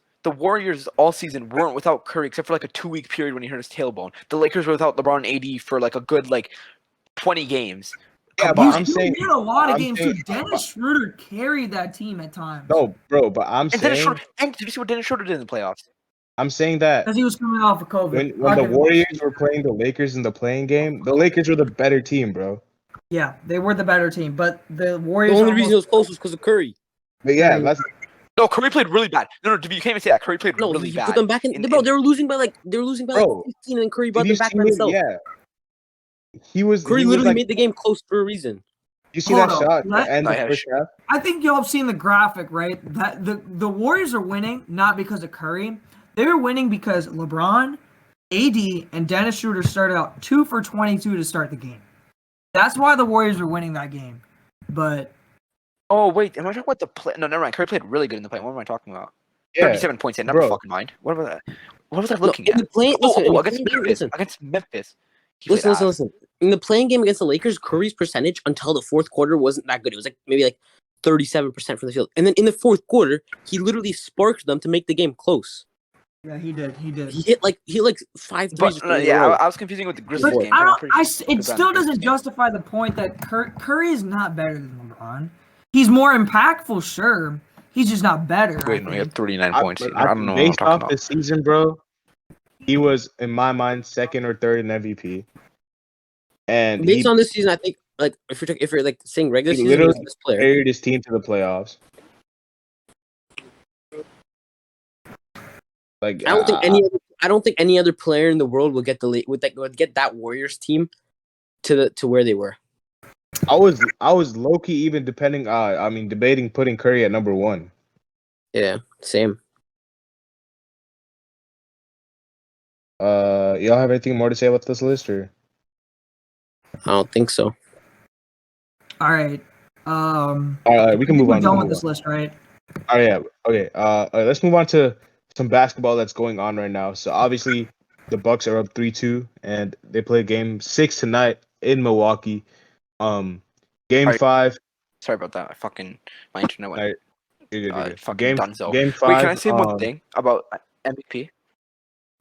all season weren't without Curry except for like a 2-week period when he hurt his tailbone. The Lakers were without LeBron and AD for like a good 20 games. Yeah, but I'm saying he had a lot of I'm games saying- too. Dennis Schroeder carried that team at times. no, bro. But I'm And Dennis saying Schroeder, and did you see what Dennis Schroeder did in the playoffs? I'm saying that Because he was coming off of COVID. when the Warriors were playing the Lakers in the playing game, the Lakers were the better team, bro. Yeah, they were the better team, but the The Warriors. only reason it was almost- close was because of Curry. But yeah, Curry. that's No, Curry played really bad. No, you can't even say that. Curry played No, really he bad. put them back in. Bro, they were losing by like Bro, 15, and then Curry brought did you them back see by it? himself. Yeah, he was. Curry he was literally like, made the game close for a reason. You see Hold that on, shot let- and No, the yeah, first half? I think y'all have seen the graphic, right? That the Warriors are winning not because of Curry. They were winning because LeBron, AD, and Dennis Schroeder started out 2 for 22 to start the game. That's why the Warriors were winning that game. But Oh wait, am I talking about the play? No, never mind. Curry played really good in the play. What am I talking about? Yeah, 37 points in. Never bro. fucking mind. What was that? What was I No, looking in at? the play, Oh, listen, in the against playing game, Memphis. listen, Against Memphis. He played listen, ass. listen. In the playing game against the Lakers, Curry's percentage until the fourth quarter wasn't that good. It was maybe 37% from the field, and then in the fourth quarter, he literally sparked them to make the game close. yeah, he did. He did. He hit 5 threes. But yeah, I was confusing with the Grizzlies But game. I I'm don't. pretty I. sure It was on still the Grizzlies doesn't game. justify the point that Curry is not better than LeBron. He's more impactful, sure. He's just not better. Wait, I no, he had think. 39 points. I don't know what I'm Based talking off about. this season, bro, he was in my mind second or third in MVP. And Based he on this season, I think if you're saying regular He season, he was literally the best player. carried his team to the playoffs. Like I don't think any other player in the world would get would get that Warriors team to where they were. I was low key even debating putting Curry at number 1. Yeah, same. Y'all have anything more to say about this list or? I don't think so. All right. All right, we can move We're on. done with this list, right? Oh yeah. Okay. All right, let's move on to some basketball that's going on right now. So obviously, the Bucks are up 3-2, and they play Game 6 tonight in Milwaukee. Game Alright. 5. Sorry about that. My internet went. Alright, you're good. Fucking Game dunzo. Game 5. Wait, can I say one thing about MVP?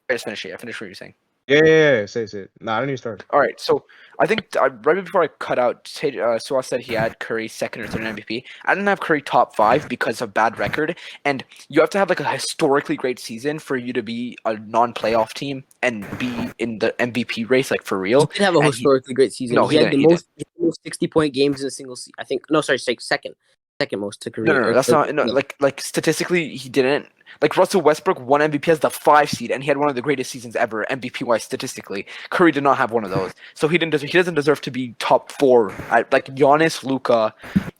I just finished it. I finished what you're saying. Yeah. Say it. Nah, I don't even start. All right, so I think right before I cut out, Suaz said he had Curry second or third in MVP. I didn't have Curry top 5 because of bad record, and you have to have a historically great season for you to be a non-playoff team and be in the MVP race, for He real. did have a And historically great season. No, he he had the didn't, he most 60-point games in a single season. I think. No, sorry, second most to career. No, that's not like statistically he didn't. Like Russell Westbrook won MVP as the 5 seed, and he had one of the greatest seasons ever MVP wise statistically. Curry did not have one of those, so he doesn't deserve to be top 4. Like Giannis, Luka,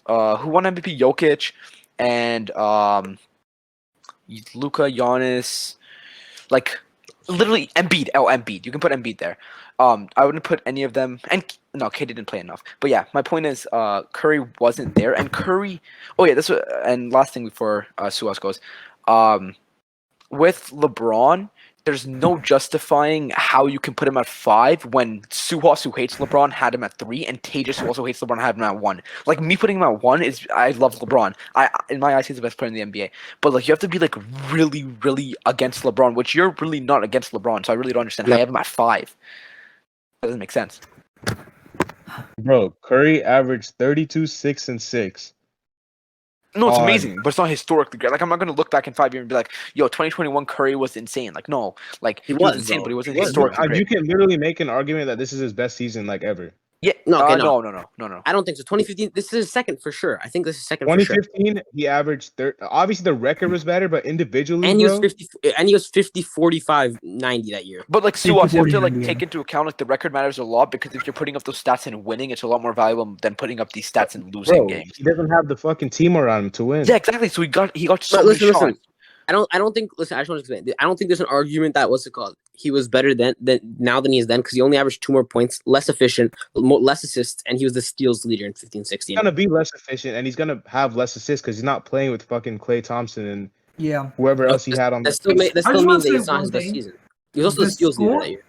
who won MVP? Jokic, and Luka, Giannis, literally Embiid. Oh, Embiid. You can put Embiid there. I wouldn't put any of them. And no, KD didn't play enough. But yeah, my point is, Curry wasn't there, and Curry. Oh yeah, and last thing before Suaz goes, with LeBron, there's no justifying how you can put him at 5 when Suhas, who hates LeBron, had him at 3, and Tejas, who also hates LeBron, had him at 1. Like me putting him at 1 is I love LeBron. In my eyes, he's the best player in the NBA. But you have to be really, really against LeBron, which you're really not against LeBron. So I really don't understand how you have him at 5. That doesn't make sense. Bro, Curry averaged 32, 6, and 6. No, it's on- amazing, but it's not historically great. I'm not gonna look back in 5 years and be like, "Yo, 2021 Curry was insane." No, He was was, insane, bro. but he wasn't He was. historically You great. can literally make an argument that this is his best season ever. Yeah, No, okay, no. I don't think so. 2015. This is his second for sure. I think this is second for sure. 2015, he averaged obviously the record was better, but individually, And he was bro, 50. And he was 50, 45, 90 that year. But Suas, you have to 40, take into account the record matters a lot, because if you're putting up those stats and winning, it's a lot more valuable than putting up these stats and losing bro, games. he doesn't have the fucking team around him to win. Yeah, exactly. So he got so But many listen. shots. I don't think. Listen, I just want to explain. I don't think there's an argument that he was better than now than he is then, because he only averaged 2 more points, less efficient, less assists, and he was the steals leader in 15-16. He's gonna be less efficient, and he's gonna have less assists because he's not playing with fucking Klay Thompson and Yeah. whoever else he had on That the still, I just means wanna that say it's not one his best thing. season. He was also The the steals leader score- that year.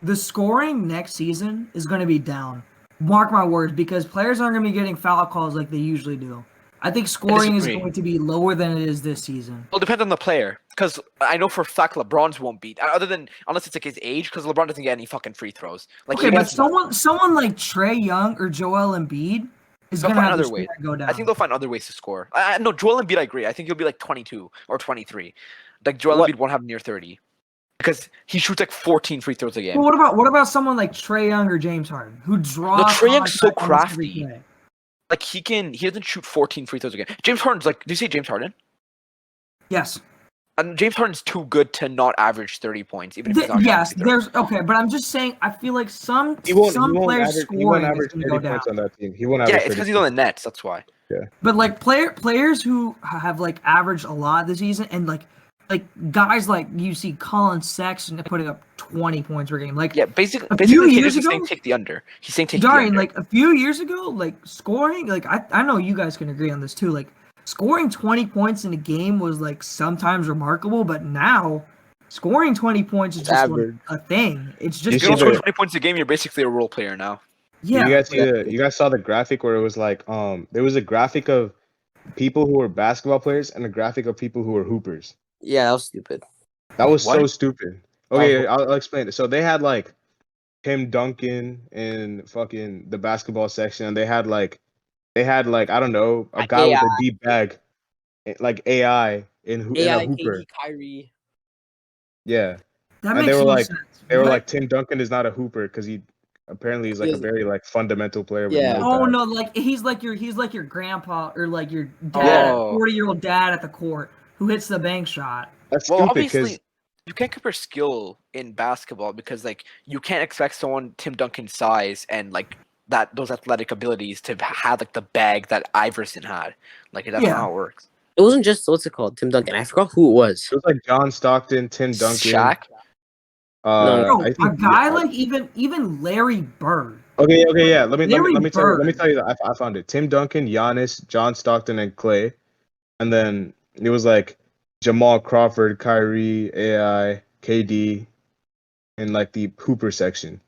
The scoring next season is going to be down Mark my words, because players aren't going to be getting foul calls like they usually do. I think scoring is disagree. going to be lower than it is this season. Well, it depends on the player. Because I know for a fact LeBron's won't beat. Other than unless it's like his age, because LeBron doesn't get any fucking free throws. Like Okay, he but gets, someone like Trae Young or Joel Embiid is They'll going to find have other the ways. score go down. I think they'll find other ways to score. No, Joel Embiid, I agree. I think he'll be like 22 or 23. Like Joel What- Embiid won't have near 30 because he shoots like 14 free throws a game. But what about someone like Trae Young or James Harden who draws? Trae Young's so contact almost every crafty. play? Like he doesn't shoot 14 free throws a game. James Harden's like, do you say James Harden? Yes. And James Harden's too good to not average 30 points, even if he's not shooting Yes, free throws. there's okay, but I'm just saying I feel like some He won't players average, he won't scoring is average going to 30 go down. points on that team. He won't Yeah, average it's 30 because he's on the Nets. That's why. But like players who have like averaged a lot this season, and like guys like you see Colin Sexton putting up 20 points per game. Like Yeah, basically, few KD's years just saying ago- take the under. He's saying take the Darian, under. like a few years ago, like scoring, like I know you guys can agree on this too. Like scoring 20 points in a game was like sometimes remarkable, but now scoring 20 points is just like, Average. a thing. It's if just you don't see score the- 20 points a game, you're basically a role player now. yeah. You guys saw the graphic where it was like there was a graphic of people who were basketball players and a graphic of people who were hoopers. Yeah, that was stupid. That was so What? stupid. Okay, I'll explain it. So they had like Tim Duncan in fucking the basketball section, and they had like I don't know, a guy with a deep bag, like AI in a AI, hooper. KD, Kyrie. Yeah, That and they makes were no like- sense. they were But- like Tim Duncan is not a hooper because he apparently is like a Yes. very like fundamental player. With Yeah. no Oh bag. no, like he's like your grandpa or like your dad, Oh. 40-year-old dad at the court who hits the bank shot. That's Well, stupid obviously, because you can't compare skill in basketball because like you can't expect someone Tim Duncan's size and like those athletic abilities to have like the bag that Iverson had. Like that's Yeah. not how it works. It wasn't just what's it called, Tim Duncan. I forgot who it was. it was like John Stockton, Tim Duncan, Shaq. Bro, I a think guy like even Larry Bird. Okay, yeah. Let me Larry tell Bird. you that I found it. Tim Duncan, Giannis, John Stockton, and Clay, and then it was like Jamal Crawford, Kyrie, AI, KD, in like the Hooper section.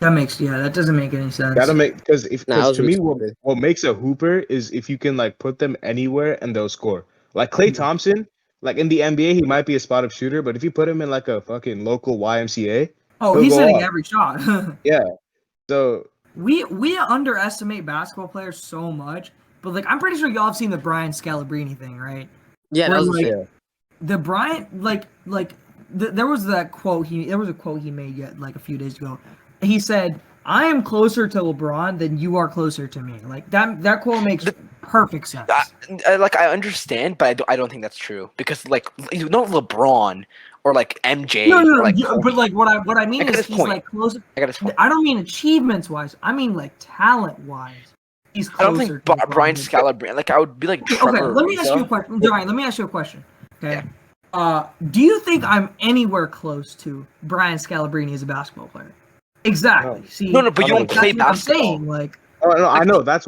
That doesn't make any sense. Gotta make because Nah, that was to me really what makes a Hooper is if you can like put them anywhere and they'll score. Like Klay Thompson, like in the NBA, he might be a spot up shooter, but if you put him in like a fucking local YMCA, Oh, he'll he's go hitting off. every shot. so we underestimate basketball players so much, but like I'm pretty sure y'all have seen the Brian Scalabrine thing, right? Yeah, that Where, was like, yeah. The Brian there was a quote he made yet like a few days ago. He said, "I am closer to LeBron than you are closer to me." Like that quote makes perfect sense. Like I understand, but I don't think that's true because like you know LeBron or like MJ. No, or, like, yeah, Kobe. but like what I mean I get is his he's point. like closer. I got his point. I don't mean achievements wise. I mean like talent wise. He's I closer. don't think to LeBron Brian than- Scalabrine. Like I would be like Trevor Okay, let me ask you a Ariza. question. Brian, let me ask you a question. Okay. Do you think I'm anywhere close to Brian Scalabrine as a basketball player? Exactly. No. See, No, but you don't that's play what I'm basketball. saying. Like, Oh no, I know that's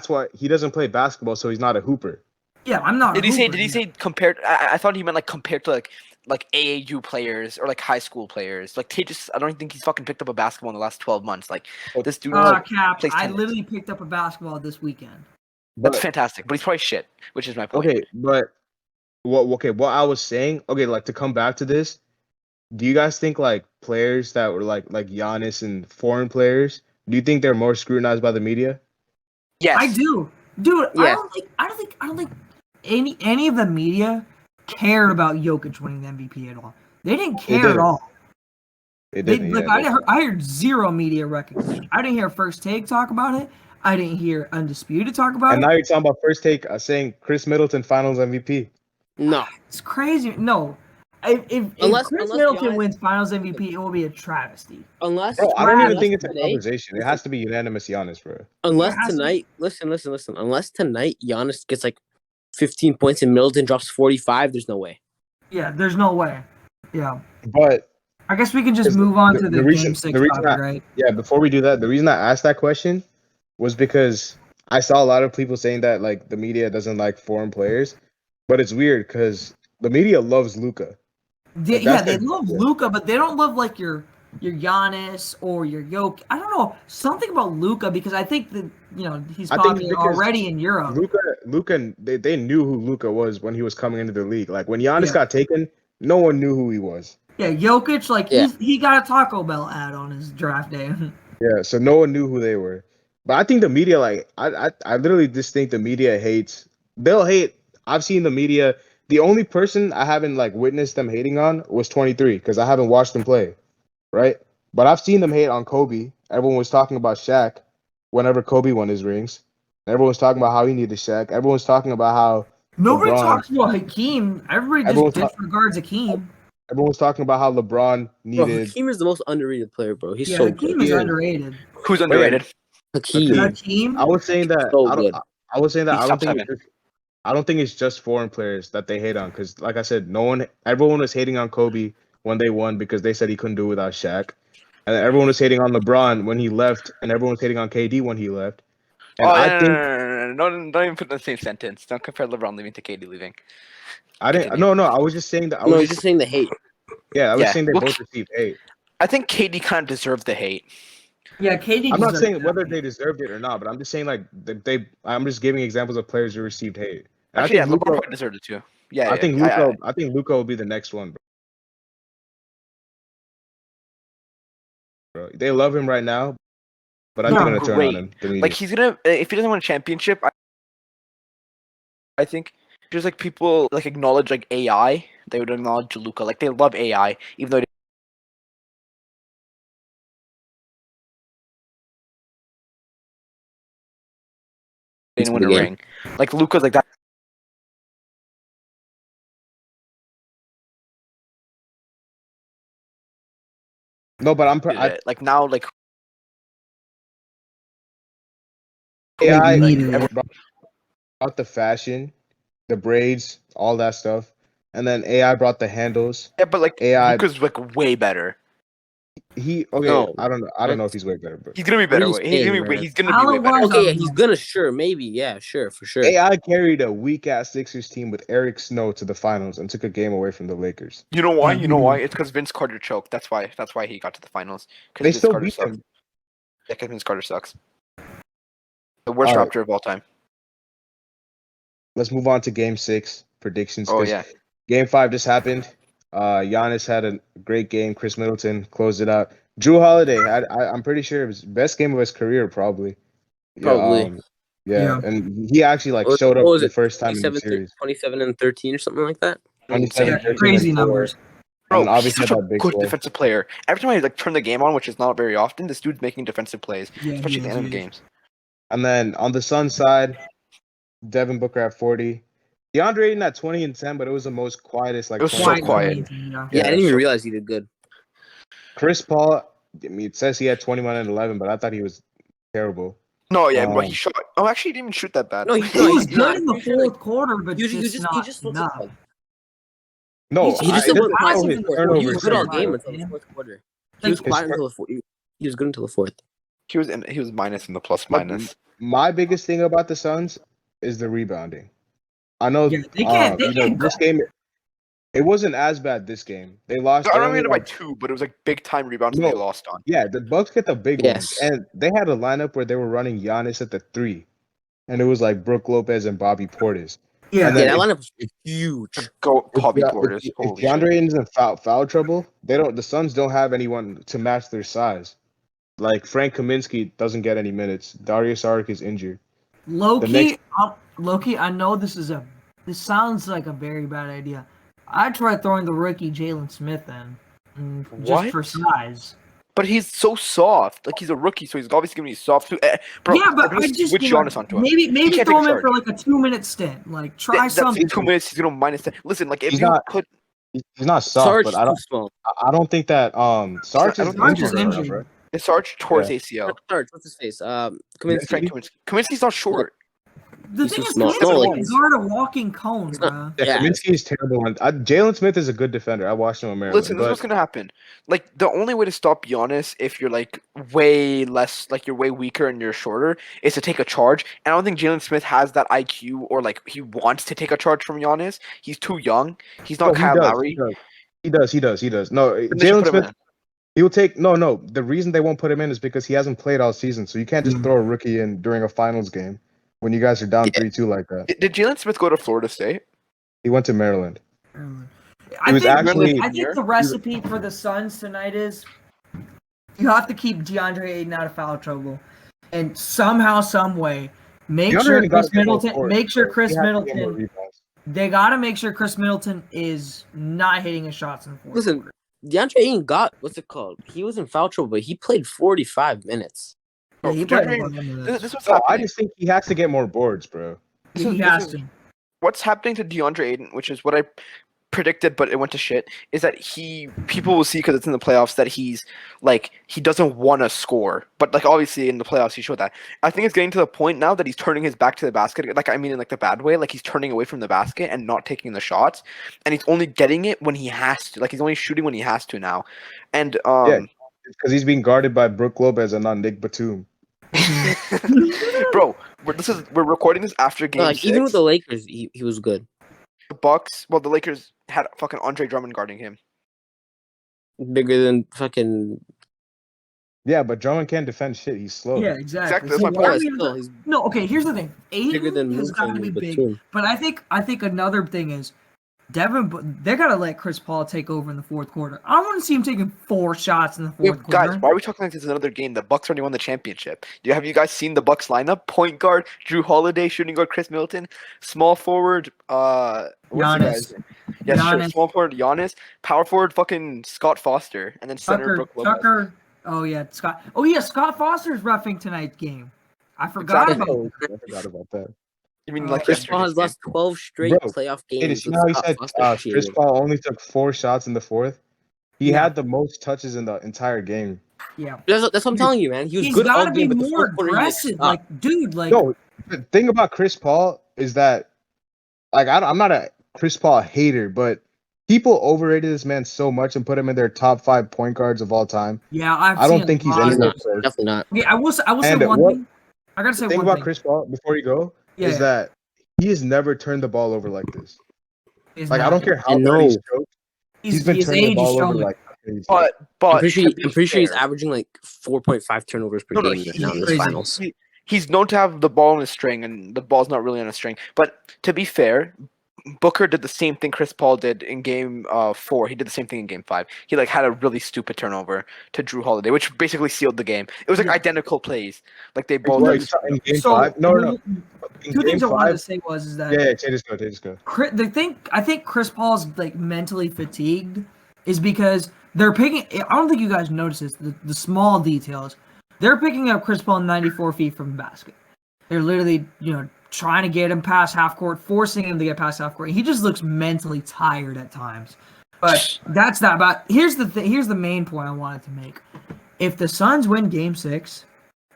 why he doesn't play basketball, so he's not a hooper. yeah, I'm not. Did he say? Hooper Did he yet. say compared? I thought he meant like compared to like AAU players or like high school players. Like Tejas, I don't think he's fucking picked up a basketball in the last 12 months. Like this dude. Cap, plays I tennis. literally picked up a basketball this weekend. But, That's fantastic, but he's probably shit, which is my point. okay, but what I was saying, okay, like to come back to this, do you guys think like players that were like Giannis and foreign players, do you think they're more scrutinized by the media? Yes, I do, dude. Yeah. I don't think any of the media cared about Jokic winning the MVP at all. They didn't care at didn't. all. They They, didn't. like yeah, I heard zero media recognition. I didn't hear First Take talk about it. I didn't hear Undisputed talk about and it. now you're talking about First Take saying Chris Middleton Finals MVP. no. It's crazy. No, if Unless Chris Middleton Giannis- wins Finals MVP, it will be a travesty. Unless Bro, I don't even unless think it's a today- conversation. It has to be unanimous Giannis, bro. Unless It has to- tonight, listen. Unless tonight Giannis gets like 15 points and Middleton drops 45, there's no way. Yeah, there's no way. Yeah, But I guess we can just Because move on the- to the, the reason- Game 6 the reason topic, I- right? yeah, before we do that, the reason I asked that question was because I saw a lot of people saying that like the media doesn't like foreign players, but it's weird because the media loves Luca. They that's they the- love yeah. Luca, but they don't love like your your Giannis or your Jokic. I don't know, something about Luka, because I think that he's I think popular because already in Europe. Luka, they knew who Luka was when he was coming into the league. Like when Giannis Yeah. got taken, no one knew who he was. Yeah, Jokic, like Yeah. he got a Taco Bell ad on his draft day. Yeah, so no one knew who they were. But I think the media, like, I literally just think the media hates. They'll hate. I've seen the media. The only person I haven't like witnessed them hating on was 23 because I haven't watched them play, right? But I've seen them hate on Kobe. Everyone was talking about Shaq whenever Kobe won his rings. Everyone was talking about how he needed Shaq. Everyone was talking about how Nobody LeBron. talks about Hakeem. Everybody Everyone's just disregards Hakeem. Everyone was talking about how LeBron Bro, needed. Hakeem is the most underrated player, bro. He's Yeah, so Hakeem good. is He is. underrated. Who's underrated? Hakeem. Hakeem? I was saying that. So I don't. good. I was saying that. He's I don't top think. seven. I don't think it's just foreign players that they hate on because, like I said, everyone was hating on Kobe when they won because they said he couldn't do it without Shaq, and everyone was hating on LeBron when he left, and everyone was hating on KD when he left. And Oh, I no, think no, don't even put it in the same sentence. Don't compare LeBron leaving to KD leaving. I didn't. Continue. No, I was just saying that. I No, was he's just saying the hate. yeah, I was Yeah. saying they Well, both received hate. I think KD kind of deserved the hate. Yeah, KD. I'm not deserves saying that. whether they deserved it or not, but I'm just saying like I'm just giving examples of players who received hate. And Actually, I yeah, think LeBron Luka. probably deserved it too. Yeah, I yeah, think Luka. I think Luka will be the next one, bro. They love him right now, but I think they're No, gonna turn on great. him. The media. Like he's gonna if he doesn't win a championship, I think just like people like acknowledge like AI, they would acknowledge Luka. Like they love AI, even though they didn't win a The game. ring. Like Luka's like that. No, but Like now, like AI needed it. brought the fashion, the braids, all that stuff, and then AI brought the handles. yeah, but like AI, Luka's like way better. No, I don't know if he's way better, but He's gonna be What are better. you He's gonna saying, be man? he's gonna be way better. Talent-wise, Okay, yeah, I don't he's know. gonna sure, for sure. AI carried a weak ass Sixers team with Eric Snow to the finals and took a game away from the Lakers. You know why? Yeah, You know he why? did. It's because Vince Carter choked. That's why. That's why he got to the finals. They Because Vince still Carter beat sucks. them. Yeah, because Vince Carter sucks. The worst All right. Raptor of all time. Let's move on to Game 6 predictions. Oh 'cause yeah. Game 5 just happened. Giannis had a great game. Chris Middleton closed it out. Drew Holiday I'm pretty sure it was best game of his career probably. Probably. Yeah, and he actually like What showed up was the it? first time in the 27, series. 27 and 13 or something like that. 27, Yeah, 13, crazy and 4. numbers. And Bro, he's obviously such a had that big good play. defensive player. Every time I like turn the game on, which is not very often, this dude's making defensive plays, Yeah, especially at the end of the he is. games. And then on the Suns side, Devin Booker at 40. DeAndre Ayton at 20 and 10, but it was the most quietest like It was so 20. quiet. Yeah. Yeah, I didn't even so- realize he did good. Chris Paul, I mean, it says he had 21 and 11, but I thought he was terrible. No, yeah, but he Um, shot. Oh, actually, he didn't even shoot that bad. No, He No, was he's not. good in the I'm pretty sure, fourth quarter, but He just not just enough. No, He He just it was doesn't quiet show in his the fourth turnovers. he was good all quarter. game until the fourth quarter. He Like, was quiet his- until the fourth. He was good until the fourth. He was minus in the plus But minus. my biggest thing about the Suns is the rebounding. I know, Yeah, they can't- this game, it wasn't as bad this game. They lost. I they don't only, mean by like- 2, but it was like big time rebounds No. they lost on. Yeah, the Bucks get the big ones, Yes. and they had a lineup where they were running Giannis at the 3, and it was like Brooke Lopez and Bobby Portis. yeah, And Yeah, then that if- lineup was huge. Go, Bobby If- Portis. If Holy DeAndre shit. Ayton's in foul trouble, the Suns don't have anyone to match their size. Like Frank Kaminsky doesn't get any minutes. Darius Saric is injured. Loki, I know this sounds like a very bad idea. I tried throwing the rookie Jalen Smith in, just What? for size. But he's so soft. Like he's a rookie, so he's obviously gonna be soft too. Bro, yeah, but they're gonna I just switch Giannis onto him. maybe can't throw him take in for like a 2-minute stint. Like try That's something. in 2 minutes. He's gonna minus 10. Listen, like if He's you not- put He's not soft, Sarge but is I too don't. small. I don't think that Sarge I is don't think injured Sarge is right now, injured. bro. Sarge tore his Yeah. ACL. Sarge, what's his face? Frank Kaminsky. Kaminsky. Kaminsky's not short. The He's thing too is, small. Kaminsky No, can like- guard a walking cone, He's not- bro. Yeah, Yeah. Kaminsky is terrible. And Jalen Smith is a good defender. I watched him in Maryland. Listen, this is what's gonna happen. Like the only way to stop Giannis if you're like way less, like you're way weaker and you're shorter, is to take a charge. And I don't think Jalen Smith has that IQ or like he wants to take a charge from Giannis. He's too young. He's not No, Kyle Lowry. He does. No, Then they should Jalen put him Smith. in. He will take no. The reason they won't put him in is because he hasn't played all season. So you can't just throw a rookie in during a finals game when you guys are down Yeah. 3-2 like that. Did Jalen Smith go to Florida State? He went to Maryland. I was think, actually- I think the recipe for the Suns tonight is you have to keep DeAndre Ayton out of foul trouble, and somehow, some way, make DeAndre sure Ayton Chris gotta get more Middleton. boards, Make sure bro. Chris He has to get more Middleton. rebounds. They gotta make sure Chris Middleton is not hitting his shots in the fourth. Listen, quarter. DeAndre Ayton got what's it called? He was in foul trouble, but he played 45 minutes. Yeah, he played DeAndre- a lot of This, minutes. this was No, I happening. just think he has to get more boards, bro. This He is- has this is- to. What's happening to DeAndre Ayton, which is what I predicted, but it went to shit, is that people will see because it's in the playoffs that he doesn't want to score, but like obviously in the playoffs he showed that. I think it's getting to the point now that he's turning his back to the basket, like I mean in like the bad way, like he's turning away from the basket and not taking the shots, and he's only getting it when he has to, like he's only shooting when he has to now, and Yeah. Because he's being guarded by Brook Lopez and not Nick Batum. bro, we're recording this after game Like 6. even with the Lakers, he was good. The Bucks, well the Lakers had fucking Andre Drummond guarding him. Bigger than fucking. Yeah, but Drummond can't defend shit. He's slow. Yeah, exactly. Exactly, that's So my why point. do you- Still, he's No, okay. Here's the thing. bigger than Aiden has got to Luka be and big, Batum. but I think another thing is they gotta let Chris Paul take over in the fourth quarter. I don't want to see him taking 4 shots in the fourth quarter. Guys, why are we talking like this is another game? The Bucks already won the championship. Have you guys seen the Bucks lineup? Point guard Drew Holiday, shooting guard Chris Middleton, small forward what's the Giannis. guy's name? Yes, sure. Giannis. Small forward Giannis, power forward fucking Scott Foster, and then center Brook Lopez. Tucker. Oh yeah, Scott. Oh yeah, Scott Foster's roughing tonight's game. I forgot Exactly. about. I forgot about that. You mean Oh, like Chris Paul yesterday's has lost 12 straight Bro, playoff Hey, games. did you with know how he Scott said Foster Chris cheating. Paul only took 4 shots in the fourth? He Yeah. had the most touches in the entire game. Yeah, That's what I'm telling you, man. He was he's good all got to be game, but the more fourth quarter he was aggressive. stuck. Like, dude, like No, the thing about Chris Paul is that, like, I'm not a Chris Paul hater, but people overrated this man so much and put him in their top 5 point guards of all time. yeah, I've I don't seen think a he's lot He's of- anywhere not. close. Definitely not. Okay, I will say And one what- thing. I gotta say The thing one about thing. Chris Paul, before you go, Yeah, is that he has never turned the ball over like this. he's Like, I not. don't care how And bad no. he's choked, he's been his turning the age is ball over showing. like crazy. But I'm pretty to be sure he's fair- averaging like 4.5 turnovers per No, no, game right he- now in this crazy. finals. He's known to have the ball on a string, and the ball's not really on a string. But to be fair, Booker did the same thing Chris Paul did in game 4. He did the same thing in game 5. He like had a really stupid turnover to Drew Holiday, which basically sealed the game. It was like Yeah. identical plays. Like they both. Well, in game So 5? No. In two things I game wanted to 5, say is that yeah, just go. I think Chris Paul's like mentally fatigued is because they're picking. I don't think you guys notice this. The small details. They're picking up Chris Paul 94 feet from the basket. They're literally, trying to get him past half court, forcing him to get past half court. He just looks mentally tired at times. But that's that. But here's the main point I wanted to make. If the Suns win Game 6,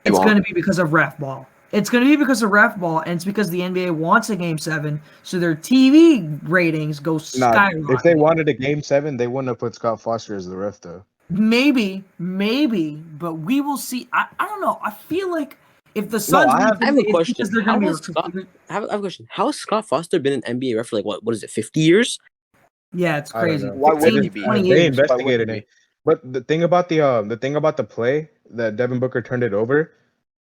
it's won't. going to be because of ref ball. It's going to be because of ref ball, and it's because the NBA wants a Game 7, so their TV ratings go Nah, skyrocketing. if they wanted a game 7, they wouldn't have put Scott Foster as the ref, though. Maybe, but we will see. I don't know. I feel like if the Suns, I have- win I have a today, it's question. because they're How going to has be. Scott- I have a question. How has Scott Foster been an NBA ref for like what is it, 50 years? Yeah, it's I don't crazy. know. Why wouldn't 15, he be? 20 They years. investigated Why it. But the thing about the play that Devin Booker turned it over,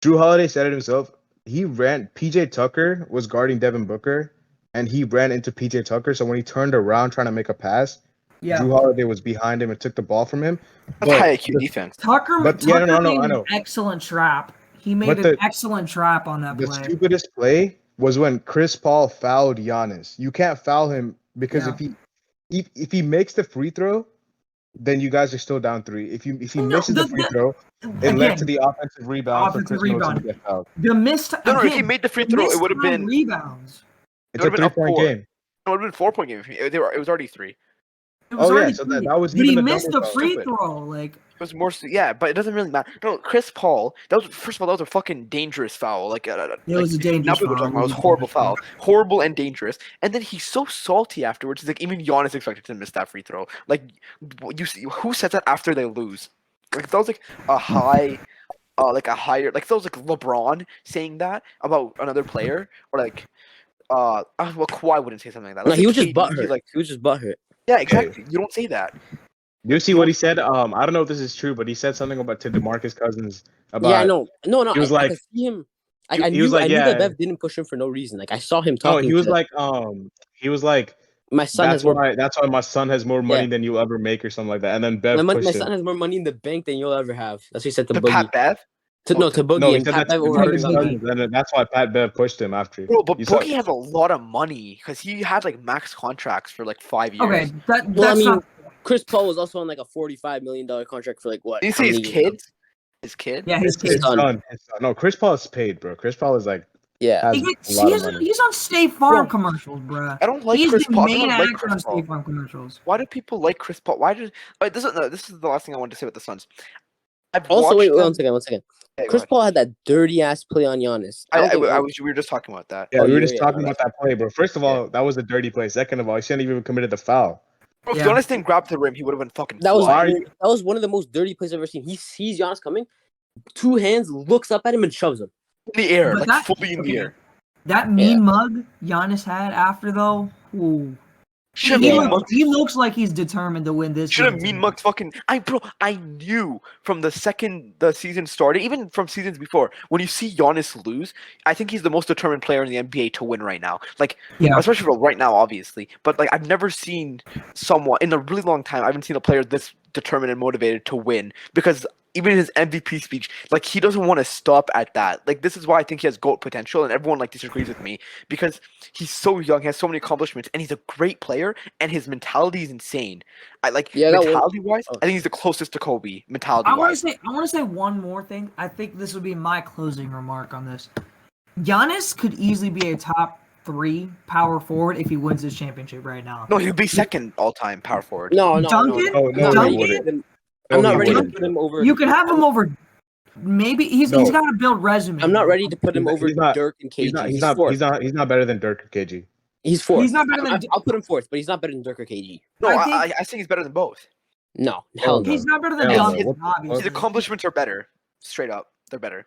Drew Holiday said it himself. He ran. PJ Tucker was guarding Devin Booker, and he ran into PJ Tucker. So when he turned around trying to make a pass, Yeah, Drew Holiday was behind him and took the ball from him. That's But high IQ the- defense. Tucker. But- yeah, Tucker no, made I an know. excellent trap. He made But an the- excellent trap on that The play. stupidest play was when Chris Paul fouled Giannis. You can't foul him because Yeah. if he makes the free throw, then you guys are still down 3. If he No, misses the free throw, it led to the offensive rebound for Offensive Chris Middleton to rebound. get fouled. The missed. No, if he again, made the free throw, it would have missed been. rebounds. It's It a would've been up 3-point 4. game. It would have been 4-point game. It was already 3. It was Oh, yeah, already so three. that was But he even a missed double the foul. free Stupid. throw. Like It was more, yeah, but it doesn't really matter. No, Chris Paul. First of all, that was a fucking dangerous foul. Like, it like, was a dangerous now people are foul. talking about it was a horrible foul, horrible and dangerous. And then he's so salty afterwards. He's like, even Giannis expected to miss that free throw. Like, you see, who says that after they lose? Like, that was like a high, like a higher, like that was like LeBron saying that about another player, or like, well, Kawhi wouldn't say something like that. No, Let's he say was just KD, butthurt. he's like, He was just butthurt. yeah, exactly. You don't say that. You see what he said? I don't know if this is true, but he said something about to DeMarcus Cousins about. Yeah, I know. No, He was I like, can see him. he I was knew like, that yeah. Bev didn't push him for no reason. Like I saw him No, talking. he was to like, my son has more. that's why my son has more money Yeah. tmon you'll ever make or something like that. And then Bev My pushed son him. has more money in the bank than you'll ever have. That's what he said to To Boogie. Pat Bev. To Boogie, No, he and said Pat that to Bev overheard DeMarcus him. Cousins, and then that's why Pat Bev pushed him after. Bro, but You saw- Boogie has a lot of money because he had like max contracts for like 5 years. Okay, that's Well, I mean, not. Chris Paul was also on like a $45 million contract for like what? Did you how say his many years? kids? His kid? Yeah, his His kid. son. His son. No, Chris Paul is paid, bro. Chris Paul is like Yeah. has a lot of money. He's on State Farm Bro, commercials, bruh. I don't like He's Chris the Paul. I main don't like actor Chris on Paul. State Farm commercials. Why do people like Chris Paul? Why did? This is the last thing I wanted to say about the Suns. I've Also, wait, watched them- one second. Hey, go Chris ahead. Paul had that dirty ass play on Giannis. I don't think we were just talking about that. Yeah, Oh, we were yeah, just yeah, talking no, about that play, bro. First of all, that was a dirty play. Second of all, he shouldn't even committed the foul. Bro, if Yeah. Giannis didn't grab the rim, he would have been fucking. that was flying. one of the most dirty plays I've ever seen. He sees Giannis coming, two hands, looks up at him and shoves him. in the air, But like that- fully in the okay. air. That mean mug Giannis had after though. Ooh. Should He, have Yeah. mean looks like he's determined to win this. Should have game mean tonight. mugs fucking. I knew from the second the season started, even from seasons before, when you see Giannis lose, I think he's the most determined player in the NBA to win right now. Like, Yeah. especially for right now, obviously. But like, I've never seen someone in a really long time. I haven't seen a player this determined and motivated to win because. Even in his MVP speech, like he doesn't want to stop at that. Like this is why I think he has GOAT potential, and everyone like disagrees with me because he's so young, he has so many accomplishments, and he's a great player, and his mentality is insane. I like Yeah, that one- mentality wise, oh. I think he's the closest to Kobe mentality I want wise. to say one more thing. I think this would be my closing remark on this. Giannis could easily be a top 3 power forward if he wins this championship right now. No, he'll be second all time power forward. No, Duncan? No, I'm not no, ready he to wouldn't. put him- No, I'm not he ready to wouldn't. put him over. You can have him over. Maybe he's No. got to build resume. I'm not ready to put him He's over not- Dirk and KG. He's not better than Dirk or KG. He's fourth. He's not better than. I'll put him fourth, but he's not better than Dirk or KG. No, I I think he's better than both. No, hell no. He's not better than Hell no. Duncan, What- obviously. His accomplishments are better. Straight up, they're better.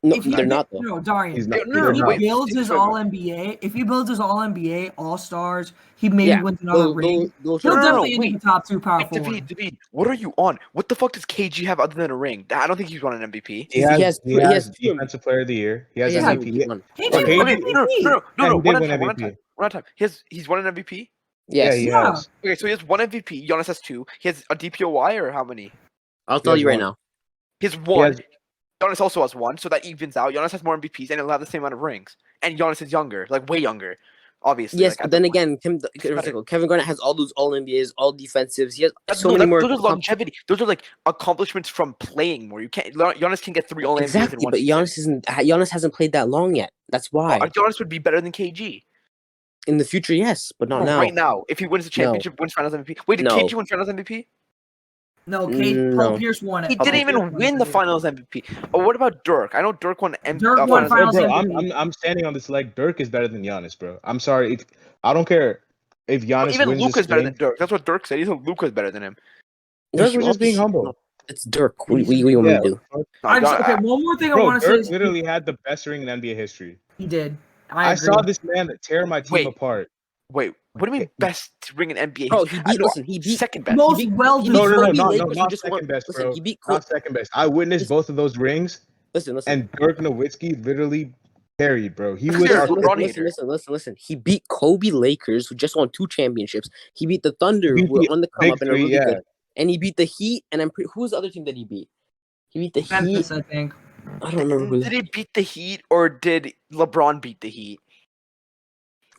No, If he- they're not though. No, Darian. He's not. If no, he no, wait, builds his wait. All NBA, if he builds his All NBA, All Stars, he maybe Yeah, wins another ring. those He'll No, no, definitely wait. end up top 2 power David, forward. David, what are you on? What the fuck does KG have other than a ring? I don't think he's won an MVP. He He has has two defensive player of the year. He has He has MVP. MVP one. KG Okay, won okay, MVP. no, Yeah, one he did at win a time, one at a MVP. time. One at a time. He's won an MVP. Yes, Yeah, he Yeah. has. Okay, so he has one MVP. Giannis has 2. He has a DPOY or how many? I'll tell has you right one. now. He has 1. has- Giannis also has 1, so that evens out. Giannis has more MVPs, and he'll have the same amount of rings. And Giannis is younger, like way younger, obviously. Yes, like, but at then the point. again, Kevin Garnett has all those All NBAs, all defensives. He has so No, many more. those are longevity. Those are like accomplishments from playing more. You can't. Giannis can get 3 All NBAs in Exactly, one but season. Giannis hasn't played that long yet. That's why. Giannis would be better than KG. In the future, yes, but not No, now. right now, if he wins the championship, wins Finals MVP. Wait, did No. KG win Finals MVP? No, No. Paul Pierce won it. He Paul didn't Pierce even won win the it. Finals MVP. Oh, what about Dirk? I know Dirk won Dirk won Bro, Finals bro, MVP. I'm standing on this leg. Dirk is better than Giannis, bro. I'm sorry. I don't care if Giannis Even wins Luka's this better ring. than Dirk. That's what Dirk said. He said Luka's better than him. Dirk was just being humble. It's Dirk. What do you want me to do? No, Okay, one more thing I Bro, want to Dirk say. literally had the best ring in NBA history. He did. I agree. saw this man tear my team Wait. apart. Wait, what do you mean best ring in NBA? Bro, history? he beat second best. Most he beat- well he beat No, no, no, Kobe not, Lakers, no, who not just won- second best, listen, bro. he beat Not second best. I witnessed both of those rings, Listen. and Dirk Nowitzki literally carried, bro. He Because was you're our a LeBron quickest- hater. Listen. He beat Kobe Lakers, who just won 2 championships. He beat the Thunder, He who were beat on the come Big up and are Three, really yeah. good. And he beat the Heat, and who was the other team that he beat? He beat the Heat. Memphis, I think. I don't remember who. Did he beat the Heat or did LeBron beat the Heat?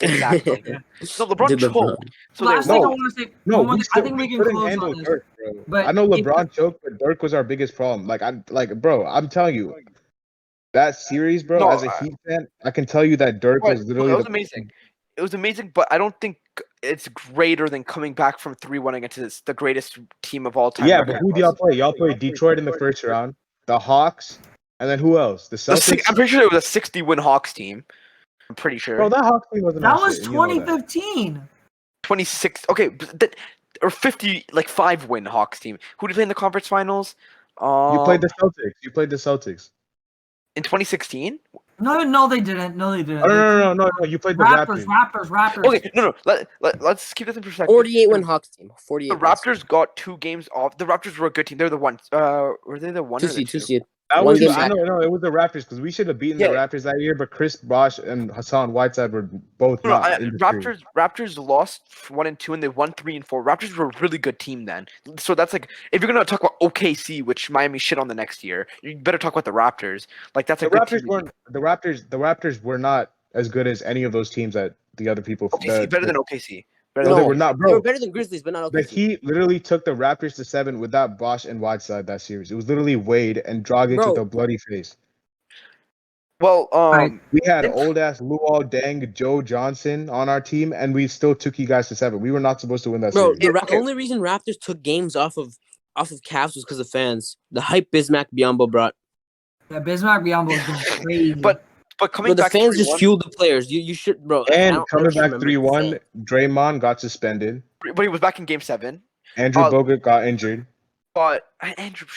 Exactly. Yeah. No, LeBron Did choked. LeBron. So Last there's thing I No. want to say. No, one more we thing, I still think we can couldn't close handle on this. Dirk, bro. But I know if- LeBron choked, but Dirk was our biggest problem. Bro, I'm telling you, that series, bro. No, as a Heat fan, I can tell you that Dirk Right, was literally it was the amazing. It was amazing, but I don't think it's greater than coming back from 3-1 against the greatest team of all time. Yeah, but who do y'all play? Y'all played Detroit in the first round, the Hawks, and then who else? The Celtics. I'm pretty sure it was a 60-win Hawks team. I'm pretty sure. Bro, that Hawks team wasn't. that on was shit, and you know that. 2015. 26. Okay, but or 5-win Hawks team. Who did you play in the conference finals? You played the Celtics. You played the Celtics. In 2016. No, they didn't. No, they didn't. Oh, no. You played the Raptors. Raptors. Okay, no. Let's keep this in perspective. 48-win Hawks team. 48 The wins. Raptors got 2 games off. The Raptors were a good team. They're the one. Were they the one Two or the seed, two? two seed. That One was, game I back. know, it was the Raptors because we should have beaten Yeah. the Raptors that year, but Chris Bosh and Hassan Whiteside were both No, not in the series. Raptors lost 1 and 2, and they won 3 and 4. Raptors were a really good team then. So that's like, if you're gonna talk about OKC, which Miami shit on the next year, you better talk about the Raptors. Like that's a The good Raptors team. weren't the Raptors were not as good as any of those teams that the other people. OKC better than OKC. Better No, than they were not, They were bro. better than Grizzlies, but not The OKC. Heat literally took the Raptors to 7 without Bosh and Whiteside that series. It was literally Wade and Dragic Bro. with a bloody face. Well, Right. We had Thanks. old ass Luol Deng, Joe Johnson on our team, and we still took you guys to 7. We were not supposed to win that Bro, series. the Yeah, okay. only reason Raptors took games off of Cavs was because of fans. The hype Bismack Biyombo brought. Yeah, Bismack Biyombo is going crazy. But coming Bro, the back fans just 3-1, fueled the players. You should, bro. I And don't coming back remember 3-1, saying. Draymond got suspended. but he was back in Game 7. Andrew Uh, Bogut got injured. But Andrew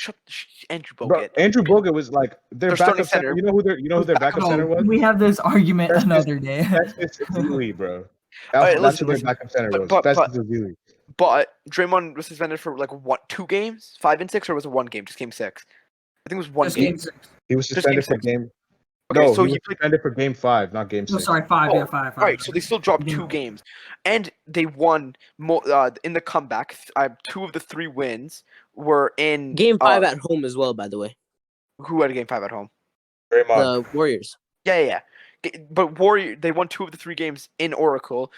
Bro, Bogut. Andrew Bogut was like their Their starting backup center. center. You know who their backup Oh, center was? we have this argument Festus- another day. Festus Ezeli, bro. Alright, That's listen, who their backup center was. but- Festus Ezeli. But Draymond was suspended for like what, 2 games, 5 and 6, or was it 1 game? Just Game 6. I think it was 1 Just game. game 6. He was Just suspended game for game. Okay, No, so he he was played. suspended for game 5, not game 6. No, sorry, 5. Oh, Yeah, 5. All right, so they still dropped Yeah. 2 games, and they won in the comeback. 2 of the 3 wins were in Game 5 at home as well, by the way. Who had a Game 5 at home? Draymond. The Warriors. Yeah. But they won 2 of the 3 games in Oracle.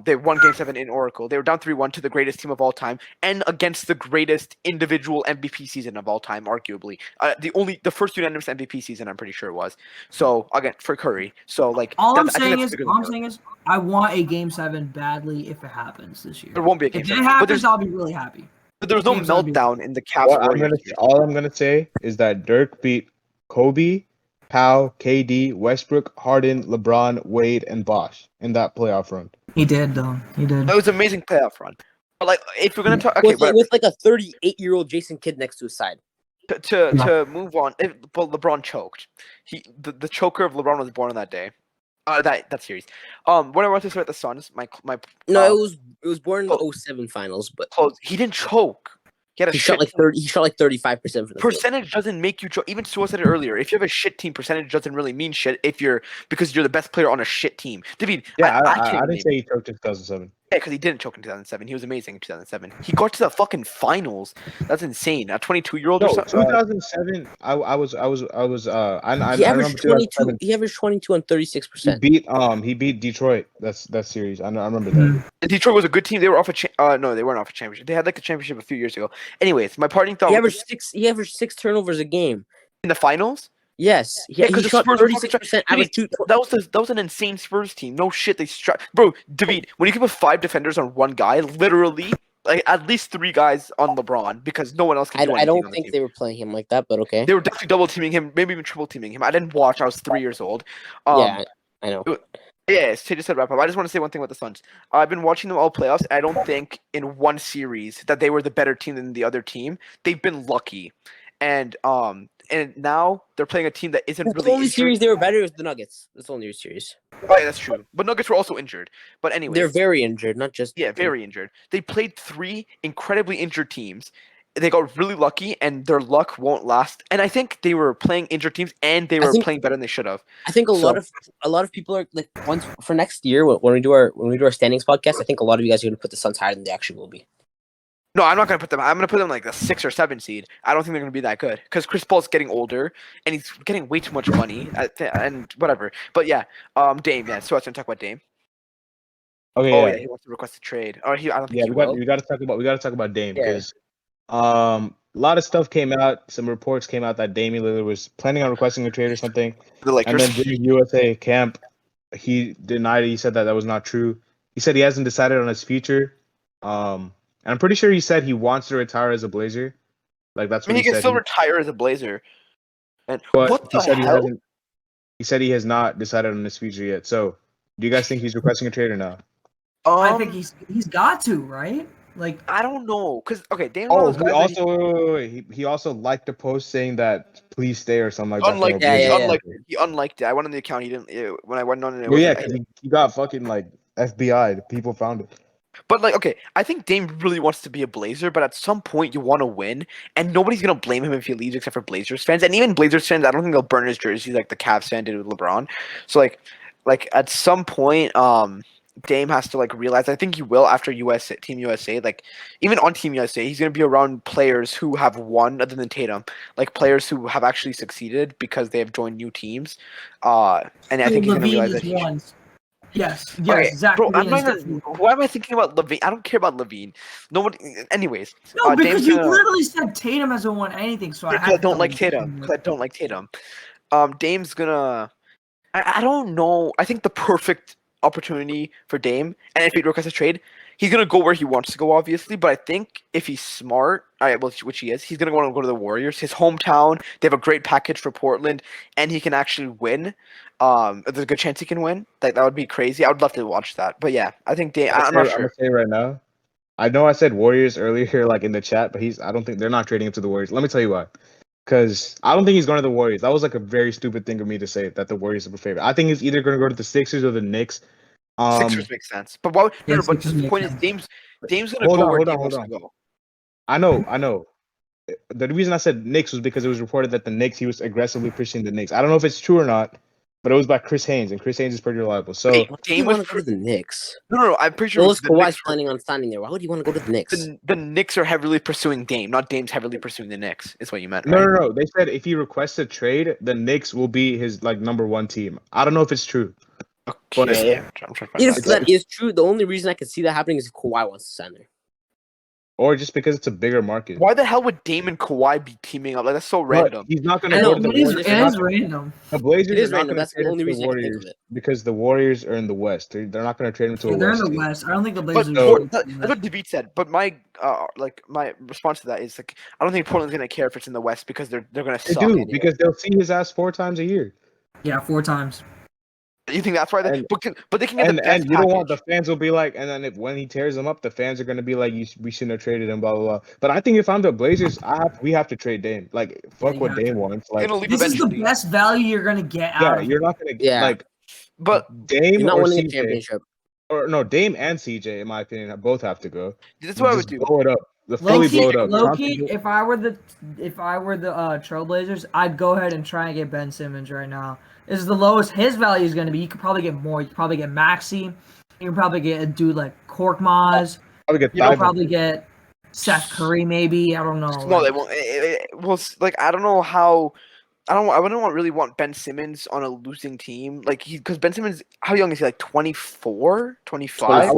They won Game 7 in Oracle. They were down 3-1 to the greatest team of all time, and against the greatest individual MVP season of all time, arguably. The first unanimous MVP season, I'm pretty sure it was. So again, for Curry. So like, All I'm I think saying that's is, bigger than that. I want a game 7 badly if it happens this year. There won't be a Game If 7. it But happens, there's, I'll be really happy. but there was no Game 7 will be- meltdown in the Cavs Warriors. All I'm gonna say is that Dirk beat Kobe, Powell, KD, Westbrook, Harden, LeBron, Wade, and Bosh in that playoff run. He did, though. He did. That was an amazing playoff run. But like, if we're gonna talk, okay, with like a 38-year-old Jason Kidd next to his side. to move on, but LeBron choked. The choker of LeBron was born on that day. That series. When I went to start the Suns, my No, it was born in the 07 finals, but close. He didn't choke. He had a he shit shot like 30. He shot like 35% for the field. percentage doesn't make you choke. Even Sue said it earlier. If you have a shit team, percentage doesn't really mean shit. Because you're the best player on a shit team. David, Yeah, I can't didn't believe say he choked in 2007. Yeah, because he didn't choke in 2007. He was amazing in 2007. He got to the fucking finals. That's insane. A 22-year-old No, or something. 2007. I He averaged remember 22. 2007. He averaged 22 and 36%. He beat Detroit. That series. I remember that. And Detroit was a good team. They were off no, they weren't off a championship. They had like a championship a few years ago. Anyways, my parting thought He was averaged 6 turnovers a game. in the finals. Yes, Yeah, he 'cause the shot Spurs were fucking 36%. Averaged 2. That was an insane Spurs team. No shit, they bro, David. When you can put 5 defenders on one guy, literally, like at least 3 guys on LeBron because no one else can. I don't think they were playing him like that, but okay. They were definitely double teaming him, maybe even triple teaming him. I didn't watch. I was 3 years old. Yeah, I know. Yeah, so just said wrap up. I just want to say one thing about the Suns. I've been watching them all playoffs. And I don't think in one series that they were the better team than the other team. They've been lucky, and now they're playing a team that isn't The really. only injured. series they were better was the Nuggets. That's the only series. Oh, yeah, that's true. But Nuggets were also injured. But anyway, They're very injured, not just very injured. They played 3 incredibly injured teams. They got really lucky, and their luck won't last. And I think they were playing injured teams, and they were playing better than they should have. I think a lot of people are like once for next year when we do our standings podcast. I think a lot of you guys are going to put the Suns higher than they actually will be. No, I'm not gonna put them. I'm gonna put them like the 6 or 7 seed. I don't think they're gonna be that good because Chris Paul's getting older and he's getting way too much money and whatever. But yeah, Dame. Yeah, so I was gonna talk about Dame. Okay. Oh yeah. yeah, he wants to request a trade. Or I don't think Yeah, he will. we got to talk about Dame Yeah. because a lot of stuff came out. Some reports came out that Damian Lillard was planning on requesting a trade or something. The And Lakers. then during USA camp, he denied it. He said that was not true. He said he hasn't decided on his future. And I'm pretty sure he said he wants to retire as a Blazer. Like that's I mean, what he can said. still retire as a Blazer. And But what the he said hell? he said he has not decided on his future yet. So, do you guys think he's requesting a trade or not? I think he's got to, right? Like, I don't know, cause okay, Dame's one Oh, of those he guys that also he also liked the post saying that please stay or something like that. unlike Yeah, yeah, yeah. he unliked it. I went on the account. He didn't. When I went on it, it Well, yeah, wasn't. because he got fucking like FBI. People found it. But like, okay, I think Dame really wants to be a Blazer, but at some point you want to win, and nobody's gonna blame him if he leaves, except for Blazers fans. And even Blazers fans, I don't think they'll burn his jersey like the Cavs fan did with LeBron. So like at some point, Dame has to like realize. I think he will after USA, Team USA. Like even on Team USA, he's gonna be around players who have won, other than Tatum, like players who have actually succeeded because they have joined new teams. And I think he's gonna Levine realize is that he should. one. Yes, Okay, Zach bro, I'm Levine not is even. definitely. Why am I thinking about Levine? I don't care about Levine. Nobody. Anyways, No, because Dame's you gonna. literally said Tatum hasn't won anything, so I Because I have don't to like Tatum. Because I don't like Tatum. Dame's gonna. I don't know. I think the perfect opportunity for Dame, and if he requests a trade, he's gonna go where he wants to go, obviously. But I think if he's smart, well, which he is, he's gonna want to go to the Warriors, his hometown. They have a great package for Portland, and he can actually win. There's a good chance he can win. Like that would be crazy. I would love to watch that. But yeah, I think Dame. I'm not I'm sure. gonna say right now. I know I said Warriors earlier, like in the chat, but I don't think they're not trading him to the Warriors. Let me tell you why. Because I don't think he's going to the Warriors. That was like a very stupid thing of me to say that the Warriors are my favorite. I think he's either going to go to the Sixers or the Knicks. Sixers makes sense. But why? Yeah, No, but Sixers the make point is, sense. Dame's gonna Hold go on, where hold he on, wants hold to on. go. I know. The reason I said Knicks was because it was reported that the Knicks, he was aggressively pushing the Knicks. I don't know if it's true or not, but it was by Chris Haynes, and Chris Haynes is pretty reliable. So Wait, Why would he Dame want was to go to the Knicks? no. I'm pretty sure Unless the Kawhi's Knicks planning on signing there. Why would he want to go to the Knicks? the Knicks are heavily pursuing Dame, not Dame's heavily pursuing the Knicks. Is what you meant, no, right? no, no. They said if he requests a trade, the Knicks will be his like number one team. I don't know if it's true. But Okay, I'm trying to find If out. that is true, the only reason I could see that happening is if Kawhi wants to sign there. or just because it's a bigger market. Why the hell would Dame and Kawhi be teaming up? Like that's so But random. he's not going I to know, go to the but It is, Warriors. it They're is not- random. The Blazers It is are not random. going to That's the trade him only to the reason I can think of Warriors it. because the Warriors are in the West. They're not going to trade him to Yeah, a they're in West the team. West. I don't think the But Blazers. So- that's what David said. But my my response to that is like I don't think Portland's gonna care if it's in the West because they're gonna They suck. do Anyway. because they'll see his ass 4 times a year. Yeah, 4 times. You think that's why? And- But they can get the best And you don't want package. the fans will be like, and then when he tears them up, the fans are gonna be like, we shouldn't have traded him, blah blah blah. But I think if I'm the Blazers, we have to trade Dame. Like fuck you what have Dame to. wants. You're Like gonna leave This is the eventually. best value you're gonna get out yeah, of you're it. not gonna Yeah. like But Dame You're not or winning a CJ championship. or no Dame and CJ in my opinion both have to go. that's what I would Just do. blow it up. The fully blow it up. Low-key, if I were the Trailblazers, I'd go ahead and try and get Ben Simmons right now. This is the lowest his value is going to be. You could probably get more. You could probably get Maxey. You could probably get a dude like Korkmaz. Probably get You could Thibault. probably get Seth Curry, maybe. I don't know. No, they like- won't. Well, like I don't know how. I wouldn't really want Ben Simmons on a losing team. Like because Ben Simmons, how young is he? Like 24, 25?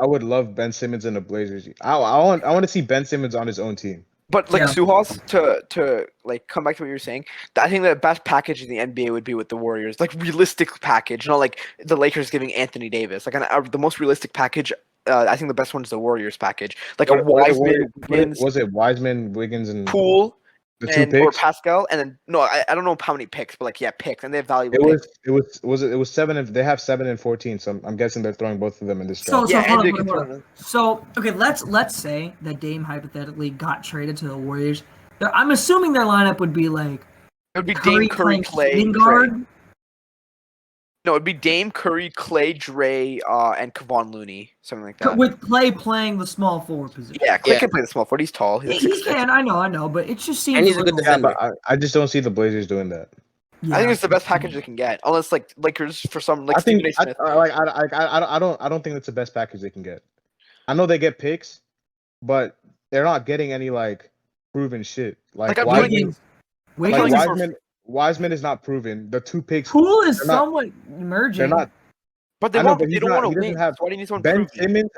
I would love Ben Simmons in the Blazers. I want to see Ben Simmons on his own team. But like Yeah. Suhas, to like come back to what you were saying, I think the best package in the NBA would be with the Warriors, like realistic package, not like the Lakers giving Anthony Davis. Like the most realistic package. I think the best one is the Warriors package, like a Wiseman, Wiggins, Was it Wiseman, Wiggins, and Poole, the 2 and or picks? Pascal, and then no, I don't know how many picks, but like yeah, picks, and they have valuable picks. It was 7 and they have 7 and 14. So I'm guessing they're throwing both of them in this So, draft. so Yeah, hold and they on, can hold on. throw in- So okay, let's say that Dame hypothetically got traded to the Warriors. I'm assuming their lineup would be like It would be Dame, Curry, playing Clay, shooting Dre. guard. No, it'd be Dame, Curry, Clay, Dre, and Kevon Looney, something like that. With Clay playing the small forward position. Yeah, Clay Yeah. can play the small forward. He's tall. He's like He 6'6". can, I know, but it just seems. And he's a good Yeah, defender. but I just don't see the Blazers doing that. Yeah. I think it's the best package they can get, unless like Lakers for some like I think Stephen A. Smith. I don't think it's the best package they can get. I know they get picks, but they're not getting any like proven shit. Like, Like, I'm doing- Wiseman, Wiggins. like Wiggins- Wiseman is not proven. The 2 picks, Poole is they're not- somewhat emerging. they're not. But they I know, won't. but They he's don't not- want he to doesn't win. have- So why do you need someone Ben proven? Simmons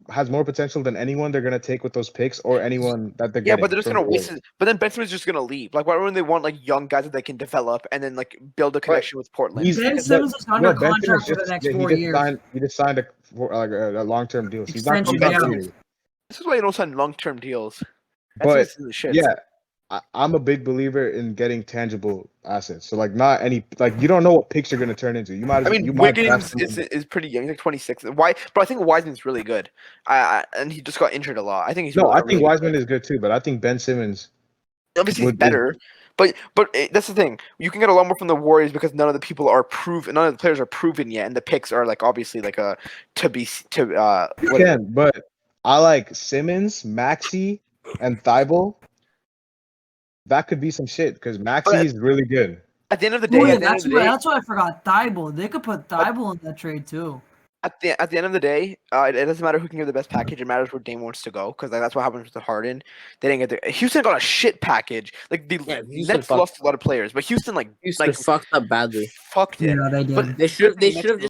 has more potential than anyone they're gonna take with those picks or anyone that they're Yeah, getting. but they're just from gonna the waste Warriors. it. But then Ben Simmons is just gonna leave. Like, why wouldn't they want like young guys that they can develop and then like build a connection with Portland? He's- Ben but- Simmons is under Ben contract Simmons for the next he 4 just years. He just signed a long-term deal. So he's not Extension, coming back yeah. here. This is why you don't sign long-term deals. That's But what's in the shit. yeah, I'm a big believer in getting tangible assets. So like not any like you don't know what picks you're gonna turn into. You might I mean, you might draft Wiggins someone. is pretty young. He's like 26. Why? But I think Wiseman's really good. And he just got injured a lot. I think he's No, really, I a think really good Wiseman player. is good too, but I think Ben Simmons Obviously, he's would is better. But that's the thing. You can get a lot more from the Warriors because none of the people are proven. None of the players are proven yet, and the picks are like obviously like a to be to you what is it? can, but I like Simmons, Maxi, and Thibault. That could be some shit because Maxi But is really good. at the end of the Oh day, yeah, at the end of the day, that's what I forgot. Thibault. They could put Thibault in that trade too. at the end of the day, it doesn't matter who can give the best package. It matters where Dame wants to go because that's what happened with the Harden. They didn't get the Houston got a shit package. Like the Yeah, Houston Nets fucked. lost a lot of players, but Houston Houston fucked up badly. fucked it. Yeah, they But did. They should have Nets just